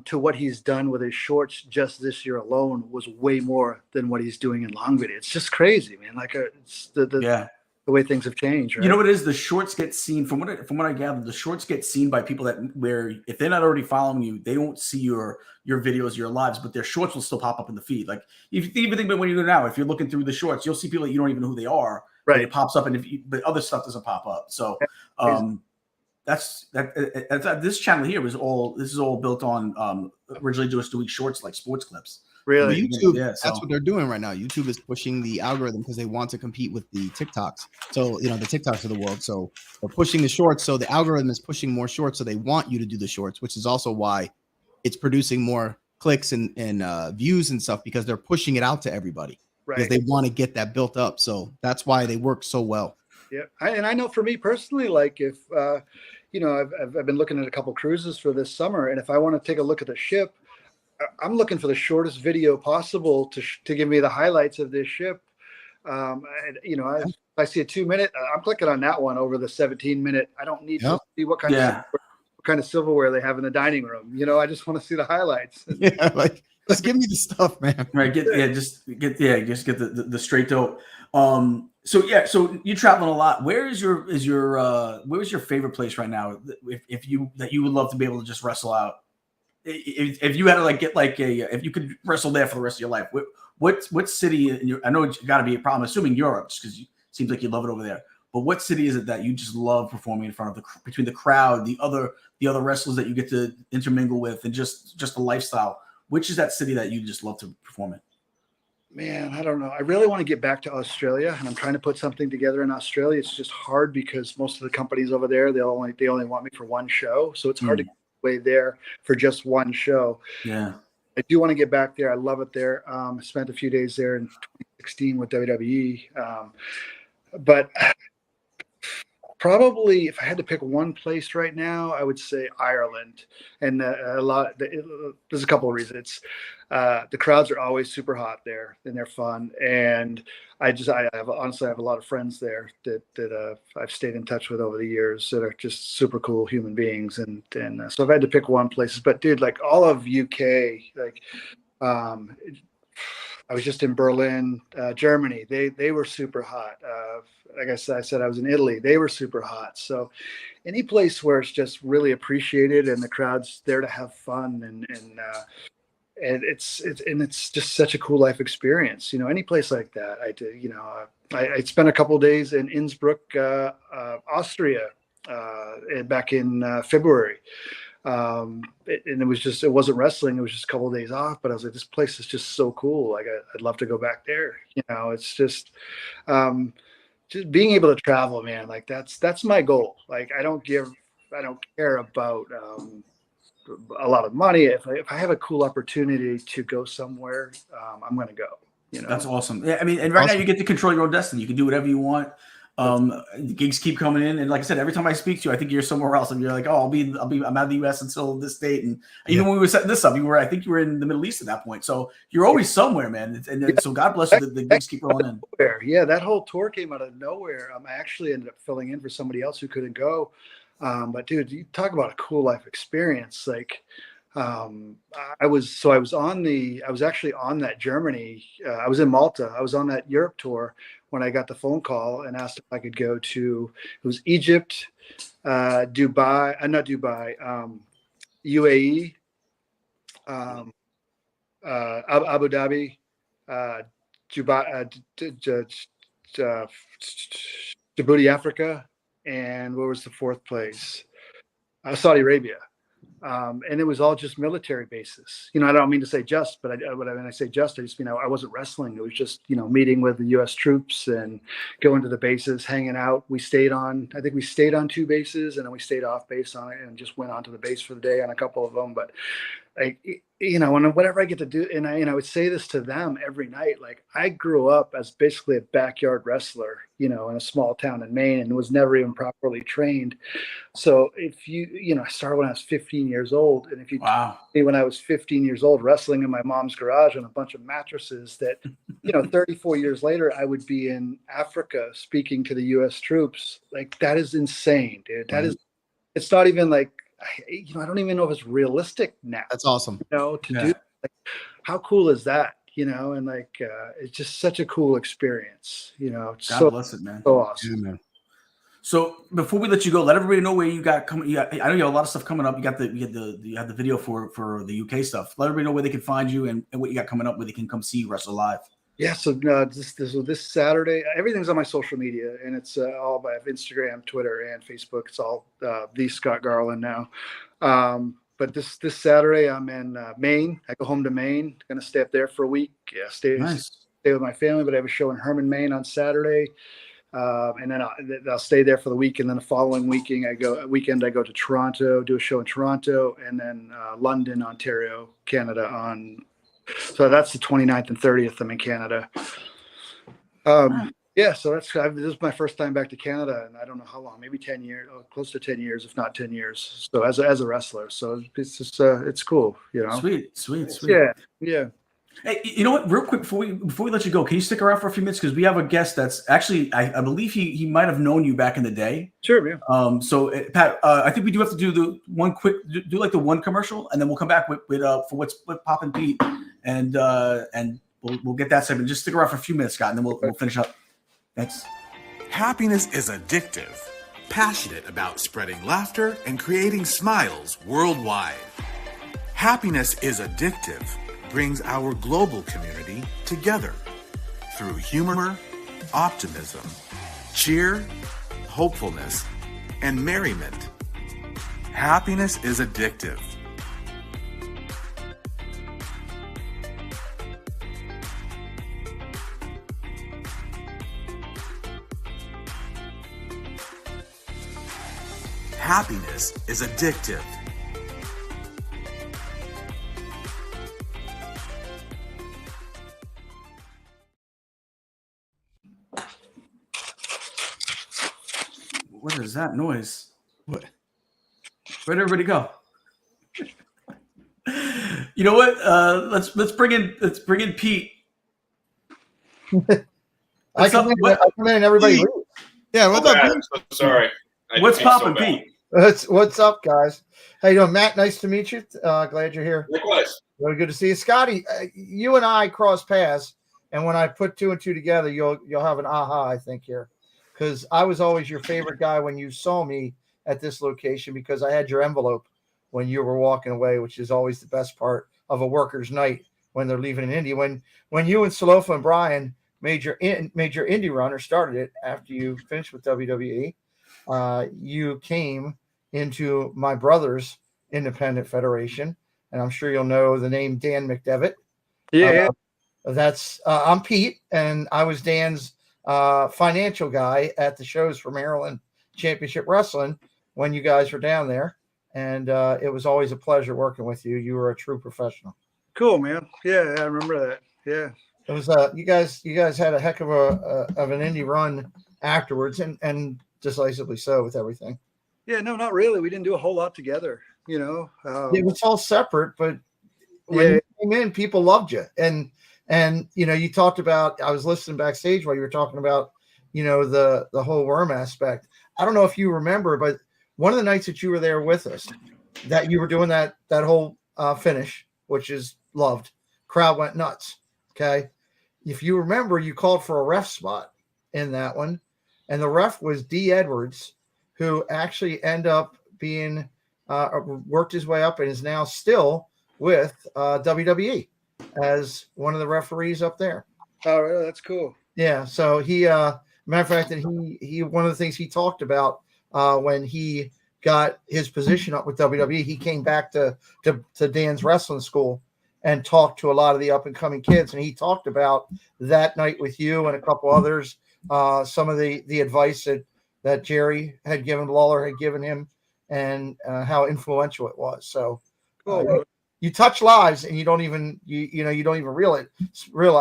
To what he's done with his shorts just this year alone was way more than what he's doing in long video. It's just crazy, man. It's the way things have changed. Right? You know what it is? The shorts get seen from what I gather. The shorts get seen by people where if they're not already following you, they won't see your videos, your lives, but their shorts will still pop up in the feed. If you even think about when you do now, if you're looking through the shorts, you'll see people that you don't even know who they are. Right. It pops up, but other stuff doesn't pop up. So. This channel here is all built on originally just doing shorts like sports clips. Really? YouTube, that's what they're doing right now. YouTube is pushing the algorithm because they want to compete with the TikToks. So, the TikToks of the world. So they're pushing the shorts. So the algorithm is pushing more shorts. So they want you to do the shorts, which is also why it's producing more clicks and views and stuff, because they're pushing it out to everybody. Right. Because they want to get that built up. So that's why they work so well. Yeah. And I know for me personally, like if, I've been looking at a couple cruises for this summer, and if I want to take a look at the ship, I'm looking for the shortest video possible to give me the highlights of this ship. I see a 2-minute, I'm clicking on that one over the 17-minute. I don't need to see what kind of silverware they have in the dining room. I just want to see the highlights. Yeah, like just give me the stuff, man. Right. Just get the straight dope. So you're traveling a lot. Where's your favorite place right now? If you would love to be able to just wrestle out. If you had to if you could wrestle there for the rest of your life, what city? I know it's got to be a problem. Assuming Europe, just because it seems like you love it over there. But what city is it that you just love performing in front of between the crowd, the other wrestlers that you get to intermingle with, and just the lifestyle? Which is that city that you just love to perform in? Man, I don't know. I really want to get back to Australia, and I'm trying to put something together in Australia. It's just hard because most of the companies over there, they only want me for one show, so it's hard to get away there for just one show. Yeah, I do want to get back there. I love it there. I spent a few days there in 2016 with WWE, but probably if I had to pick one place right now, I would say Ireland. And there's a couple of reasons. The crowds are always super hot there, and they're fun. And I have a lot of friends there that I've stayed in touch with over the years that are just super cool human beings. And so I've had to pick one place. But dude, like all of UK, like I was just in Berlin, Germany. They were super hot. Like I said, I was in Italy. They were super hot. So any place where it's just really appreciated and the crowd's there to have fun and it's just such a cool life experience. Any place like that. I spent a couple of days in Innsbruck, Austria, back in February. It wasn't wrestling. It was just a couple of days off, but I was like, this place is just so cool. Like I'd love to go back there. It's just being able to travel, man. Like that's my goal. Like I don't care about, a lot of money. If I have a cool opportunity to go somewhere, I'm going to go, That's awesome. Yeah. I mean, and right now you get to control your own destiny. You can do whatever you want. Gigs keep coming in, and like I said, every time I speak to you, I think you're somewhere else, and you're like, "Oh, I'm out of the U.S. until this date." And even when we were setting this up, I think you were in the Middle East at that point. So you're always somewhere, man. So God bless you. The gigs keep rolling in. Yeah, that whole tour came out of nowhere. I actually ended up filling in for somebody else who couldn't go. But dude, you talk about a cool life experience. Like, I was actually on that Germany. I was in Malta. I was on that Europe tour when I got the phone call and asked if I could go to, it was Egypt, Dubai, not Dubai, UAE, Abu Dhabi, Djibouti, Africa, and what was the fourth place? Saudi Arabia. And it was all just military bases. I don't mean to say just, but when I say just, I just mean I wasn't wrestling. It was just meeting with the U.S. troops and going to the bases, hanging out. I think we stayed on 2 bases, and then we stayed off base on it and just went onto the base for the day on a couple of them. But whenever I get to do, and I would say this to them every night. Like I grew up as basically a backyard wrestler, in a small town in Maine, and was never even properly trained. So if I started when I was 15 years old, and if you when I was 15 years old wrestling in my mom's garage on a bunch of mattresses, that 34 years later I would be in Africa speaking to the U.S. troops. Like that is insane, dude. That is, it's not even like. I don't even know if it's realistic now. That's awesome. To do, like, how cool is that? And like, it's just such a cool experience. God bless it, man. So awesome. Yeah, man. So before we let you go, let everybody know where you got coming. I know you have a lot of stuff coming up. You have the video for the UK stuff. Let everybody know where they can find you and what you got coming up, where they can come see you wrestle live. Yeah, so this Saturday, everything's on my social media, and it's all by Instagram, Twitter, and Facebook. It's all the Scott Garland now. But this Saturday, I'm in Maine. I go home to Maine. Going to stay up there for a week. Yeah, stay with my family. But I have a show in Herman, Maine on Saturday, and then I'll stay there for the week. And then the following weekend, I go to Toronto, do a show in Toronto, and then London, Ontario, Canada on. So that's the 29th and 30th. I'm in Canada. Yeah, so this is my first time back to Canada, and I don't know how long, maybe 10 years, close to 10 years, if not 10 years. So as a wrestler, so it's just it's cool, you know. Sweet. Yeah. Hey, you know what? Real quick before we let you go, can you stick around for a few minutes because we have a guest that's actually I believe he might have known you back in the day. Sure, man. So Pat, I think we do have to do the one quick do like the one commercial, and then we'll come back with for what's with Poppin Pete, and we'll get that segment. Just stick around for a few minutes, Scott, and then we'll finish up. Thanks. Happiness is addictive. Passionate about spreading laughter and creating smiles worldwide. Happiness is addictive. Brings our global community together through humor, optimism, cheer, hopefulness, and merriment. Happiness is addictive. Happiness is addictive. What is that noise? What? Where'd everybody go? You know what? Let's bring in Pete. I come in and everybody leaves. Yeah, what's up? I'm so sorry. What's poppin', Pete? What's up, guys? How you doing, Matt? Nice to meet you. Glad you're here. Likewise. Really good to see you, Scotty. You and I cross paths, and when I put two and two together, you'll have an aha, I think, here, because I was always your favorite guy when you saw me at this location because I had your envelope when you were walking away, which is always the best part of a worker's night when they're leaving an indie. When you and Salofa and Brian made your indie run or started it after you finished with WWE. You came into my brother's independent federation, and I'm sure you'll know the name Dan McDevitt. Yeah. I'm Pete, and I was Dan's financial guy at the shows for Maryland Championship Wrestling when you guys were down there, and it was always a pleasure working with you. You were a true professional. Cool, man. Yeah, I remember that. Yeah. It was you guys had a heck of an indie run afterwards, and decisively so with everything. Yeah, no, not really. We didn't do a whole lot together, you know. It was all separate, but when you came in, people loved you. And you know, you talked about, I was listening backstage while you were talking about, you know, the whole worm aspect. I don't know if you remember, but one of the nights that you were there with us, that you were doing that whole finish, which is loved. Crowd went nuts. Okay. If you remember, you called for a ref spot in that one. And the ref was D. Edwards, who actually ended up being worked his way up and is now still with WWE as one of the referees up there. Oh, really? That's cool. Yeah. So he, matter of fact, that he one of the things he talked about when he got his position up with WWE, he came back to Dan's wrestling school and talked to a lot of the up and coming kids, and he talked about that night with you and a couple others. Some of the advice that Jerry had given, Lawler had given him, and how influential it was. So cool. You touch lives, and you don't even realize,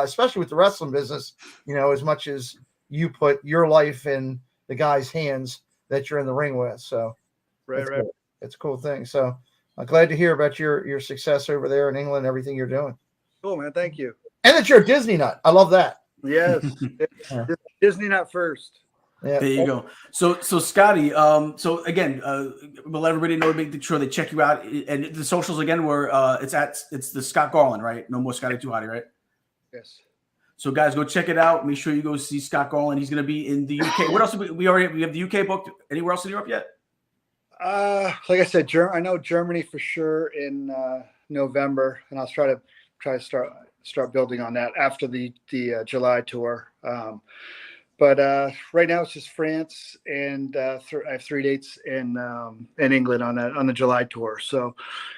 especially with the wrestling business, you know, as much as you put your life in the guy's hands that you're in the ring with. So right. It's a cool thing. So I'm glad to hear about your success over there in England, everything you're doing. Cool, man. Thank you. And that you're a Disney nut. I love that. Yes. Disney not first. Yeah. There you go. So Scotty, so again, we'll let everybody know, make sure they check you out. And the socials again were it's the Scott Garland, right? No more Scotty Too Hotty, right? Yes. So guys, go check it out. Make sure you go see Scott Garland. He's going to be in the UK. What else? We have the UK booked. Anywhere else in Europe yet? Like I said, I know Germany for sure in November, and I'll try to start building on that after the July tour. But right now it's just France, and I have 3 dates in England on the July tour. So,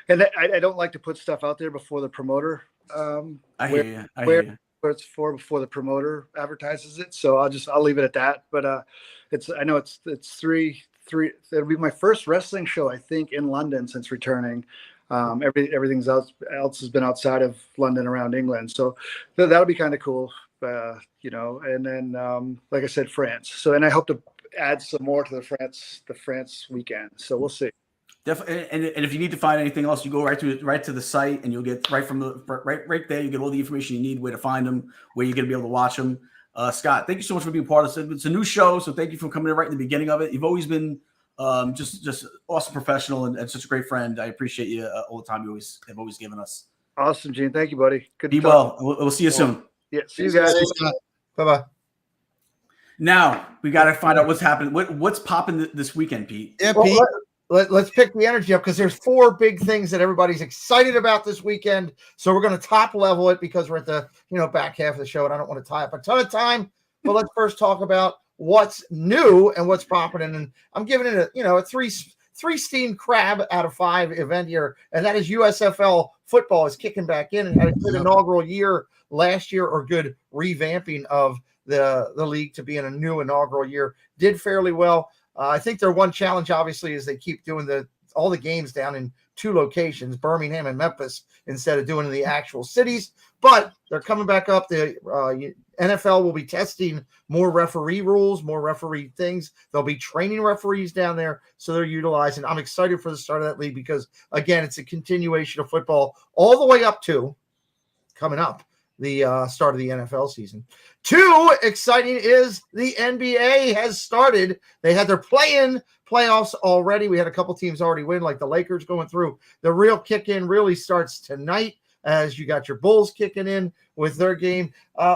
and I don't like to put stuff out there before the promoter. I hear you. Where it's for before the promoter advertises it. So I'll leave it at that. But I know it's three. It'll be my first wrestling show, I think, in London since returning. Everything else has been outside of London, around England. So that'll be kind of cool. and then like I said, France. So, and I hope to add some more to the France weekend. So we'll see. Definitely, and if you need to find anything else, you go right to the site, and you'll get right there. You get all the information you need, where to find them, where you're going to be able to watch them. Scott, thank you so much for being part of this. It's a new show, so thank you for coming in right in the beginning of it. You've always been just awesome professional and such a great friend. I appreciate you all the time you have always given us. Awesome, Gene. Thank you, buddy. Good. Be well. We'll see you soon. Yeah. See you guys. Bye-bye. Now we got to find out what's happening. What's popping this weekend, Pete? Yeah, Well, Pete. let's pick the energy up because there's 4 big things that everybody's excited about this weekend. So we're going to top level it because we're at the back half of the show and I don't want to tie up a ton of time. But let's first talk about what's new and what's popping. And I'm giving it a 3 steamed crab out of 5 event here, and that is USFL football is kicking back in and had a good inaugural year last year, or good revamping of the league to be in a new inaugural year. Did fairly well. I think their one challenge, obviously, is they keep doing all the games down in 2 locations, Birmingham and Memphis, instead of doing in the actual cities. But they're coming back up. The NFL will be testing more referee rules, more referee things. They'll be training referees down there, so they're utilizing. I'm excited for the start of that league because, again, it's a continuation of football all the way up to coming up the start of the NFL season. 2 exciting is the NBA has started. They had their play-in playoffs already. We had a couple teams already win, like the Lakers going through. The real kick-in really starts tonight, as you got your Bulls kicking in with their game.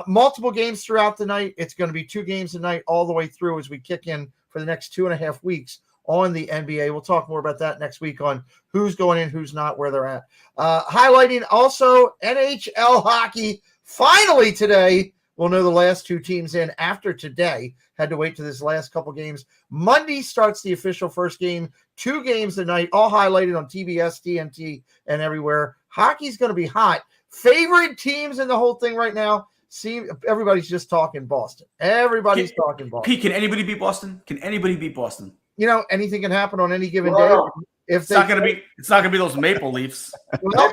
Multiple games throughout the night. It's going to be 2 games a night all the way through as we kick in for the next 2.5 weeks on the NBA. We'll talk more about that next week on who's going in, who's not, where they're at. Highlighting also NHL hockey. Finally today, we'll know the last 2 teams in after today. Had to wait to this last couple games. Monday starts the official first game. 2 games a night, all highlighted on TBS, TNT, and everywhere. Hockey's going to be hot. Favorite teams in the whole thing right now? Everybody's just talking Boston. Everybody's talking Boston. Pete, can anybody beat Boston? Can anybody beat Boston? Anything can happen on any given day. It's not going to be those Maple Leafs. Well,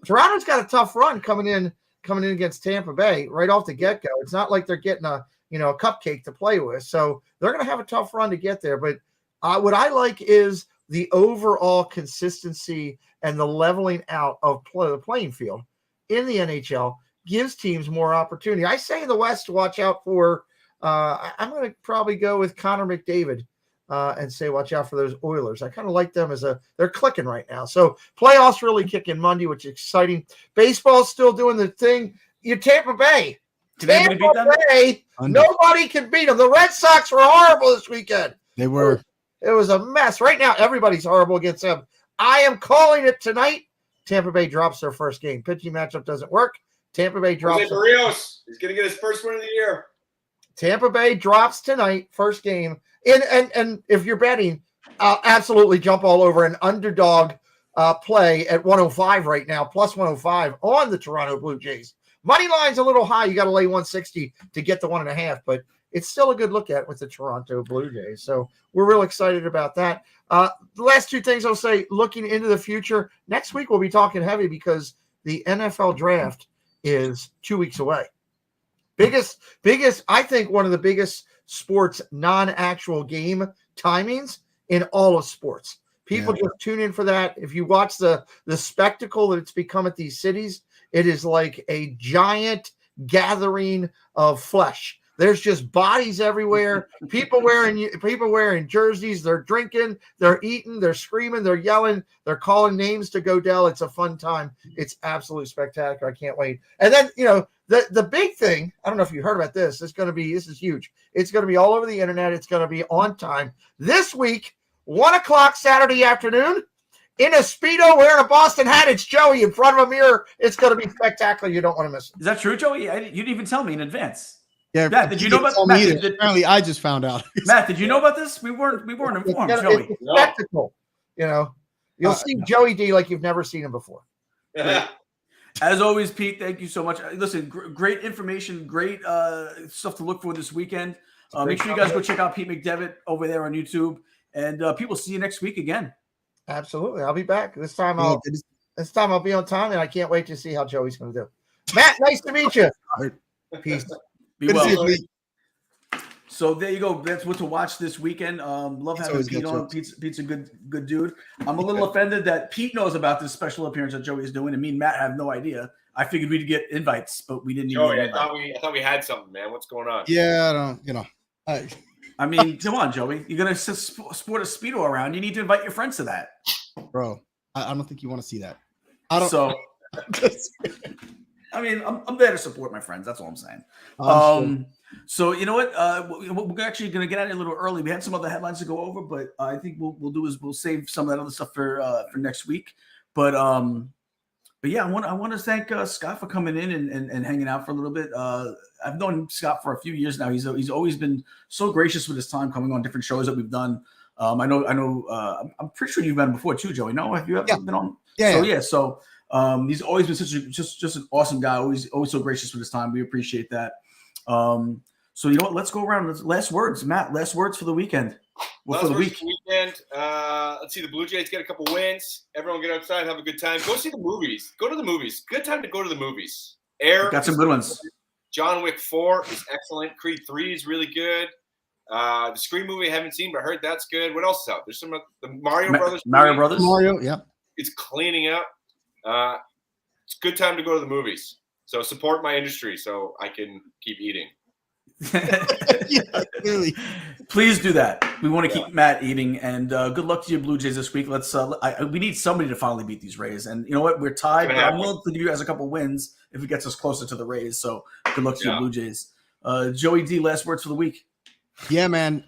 Toronto's got a tough run coming in against Tampa Bay right off the get-go. It's not like they're getting a cupcake to play with. So they're going to have a tough run to get there. But what I like is the overall consistency and the leveling out of the playing field in the NHL gives teams more opportunity. I say in the West, watch out for I'm going to probably go with Connor McDavid and say watch out for those Oilers. I kind of like them they're clicking right now. So playoffs really kicking Monday, which is exciting. Baseball's still doing the thing. Tampa Bay. Tampa Bay, nobody can beat them. The Red Sox were horrible this weekend. They were. It was a mess. Right now, everybody's horrible against them. I am calling it tonight. Tampa Bay drops their first game. Pitching matchup doesn't work. Tampa Bay drops. Jose Barrios. He's going to get his first win of the year. Tampa Bay drops tonight, first game. And if you're betting, absolutely jump all over an underdog play at 105 right now, plus 105 on the Toronto Blue Jays. Money line's a little high. You got to lay 160 to get the 1.5, but it's still a good look at with the Toronto Blue Jays. So we're real excited about that. The last 2 things I'll say, looking into the future, next week we'll be talking heavy because the NFL draft is 2 weeks away. Biggest, I think one of the biggest sports non-actual game timings in all of sports. People just tune in for that. If you watch the spectacle that it's become at these cities, it is like a giant gathering of flesh. There's just bodies everywhere. People wearing jerseys. They're drinking. They're eating. They're screaming. They're yelling. They're calling names to Godell. It's a fun time. It's absolutely spectacular. I can't wait. And then the big thing. I don't know if you heard about this. This is huge. It's going to be all over the internet. It's going to be on time this week, 1:00 Saturday afternoon. In a Speedo wearing a Boston hat, it's Joey in front of a mirror. It's going to be spectacular. You don't want to miss it. Is that true, Joey? You didn't even tell me in advance. Yeah, Matt, did you know about Matt, apparently, I just found out. Matt, did you know about this? We weren't informed, Joey. It's a spectacle. You'll see Joey D like you've never seen him before. As always, Pete, thank you so much. Listen, great information, great stuff to look for this weekend. Make sure you guys go check out Pete McDevitt over there on YouTube, and people see you next week again. Absolutely, I'll be back this time. I'll be on time, and I can't wait to see how Joey's going to do. Matt, nice to meet you. Peace. Be Good to see well. you, Pete. So there you go. That's what to watch this weekend. Love Pete's having always Pete good, on. Pete's a good dude. I'm a little offended that Pete knows about this special appearance that Joey is doing, and me and Matt have no idea. I figured we'd get invites, but we didn't. Joey, even I thought we had something, man. What's going on? Yeah, I don't. You know. I mean, come on, Joey. You're gonna sport a Speedo around. You need to invite your friends to that, bro. I don't think you want to see that. I don't. So, I mean, I'm there to support my friends. That's all I'm saying. Sure. So you know what? We're actually going to get out of here a little early. We had some other headlines to go over, but I think we'll do is we'll save some of that other stuff for next week. But yeah, I want to thank Scott for coming in and hanging out for a little bit. I've known Scott for a few years now. He's always been so gracious with his time coming on different shows that we've done. I know. I'm pretty sure you've met him before too, Joey. No, have you ever been on? Yeah. So he's always been just an awesome guy. Always so gracious with his time. We appreciate that. So you know what? Let's go around. Last words, Matt. Last words for the weekend. For the weekend. Let's see the Blue Jays get a couple wins. Everyone get outside, have a good time. Go see the movies. Go to the movies. Good time to go to the movies. Got some good ones. John Wick 4 is excellent. Creed 3 is really good. The Scream movie I haven't seen, but I heard that's good. What else is out? There's some of the Mario Brothers. Mario, yeah. It's cleaning up. It's a good time to go to the movies. So support my industry so I can keep eating. Yeah, clearly. Please do that. We want to keep Matt eating, and good luck to your Blue Jays this week. Let's. We need somebody to finally beat these Rays, and you know what? We're tied. But I'm willing to give you guys a couple wins if it gets us closer to the Rays. So good luck to your Blue Jays. Joey D, last words for the week. Yeah, man.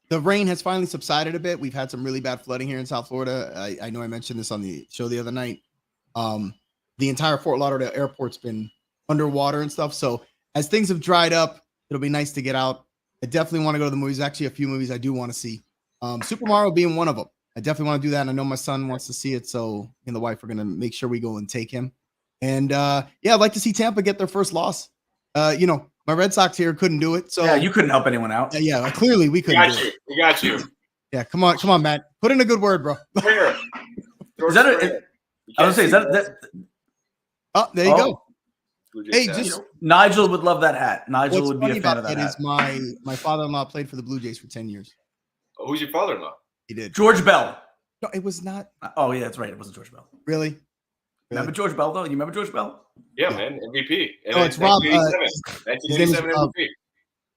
The rain has finally subsided a bit. We've had some really bad flooding here in South Florida. I know I mentioned this on the show the other night. The entire Fort Lauderdale airport's been underwater and stuff. So as things have dried up, it'll be nice to get out. I definitely want to go to the movies. Actually, a few movies I do want to see. Super Mario being one of them. I definitely want to do that. And I know my son wants to see it. So me and the wife are going to make sure we go and take him. And I'd like to see Tampa get their first loss. My Red Sox here couldn't do it. So yeah, you couldn't help anyone out. Yeah, clearly we couldn't. We got you. Yeah, come on, Matt. Put in a good word, bro. Here. Is that I was saying, is that? Oh, there you go. Hey, Nigel would love that hat. Nigel would be a fan of that hat. Is my father-in-law played for the Blue Jays for 10 years. Oh, who's your father-in-law? He did. George Bell. No, it was not. Oh, yeah, that's right. It wasn't George Bell. Really? Remember George Bell, though? You remember George Bell? Yeah, man. MVP. Oh, it's Rob. 1987 MVP.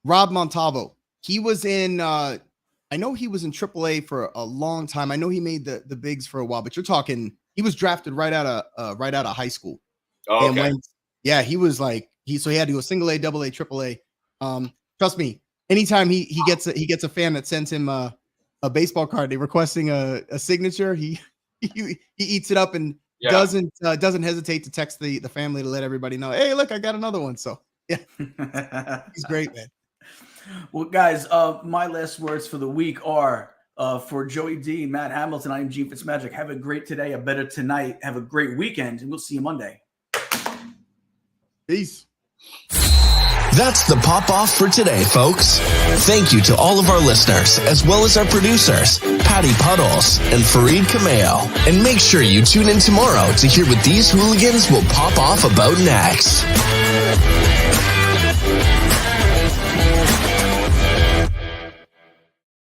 Rob Montalvo. He was in I know he was in AAA for a long time. I know he made the bigs for a while, but you're talking he was drafted right out of high school. Oh, okay. He was like he had to go single A, double A, triple A. Trust me, anytime he gets a fan that sends him a baseball card, they requesting a signature, he eats it up and doesn't hesitate to text the family to let everybody know, hey, look, I got another one. So yeah, he's great, man. Well, guys, my last words for the week are for Joey D, Matt Hamilton. I am Gene FitzMagic. Have a great today, a better tonight. Have a great weekend, and we'll see you Monday. Peace. That's the pop off for today, folks. Thank you to all of our listeners, as well as our producers, Patty Puddles and Fareed Kameo. And make sure you tune in tomorrow to hear what these hooligans will pop off about next.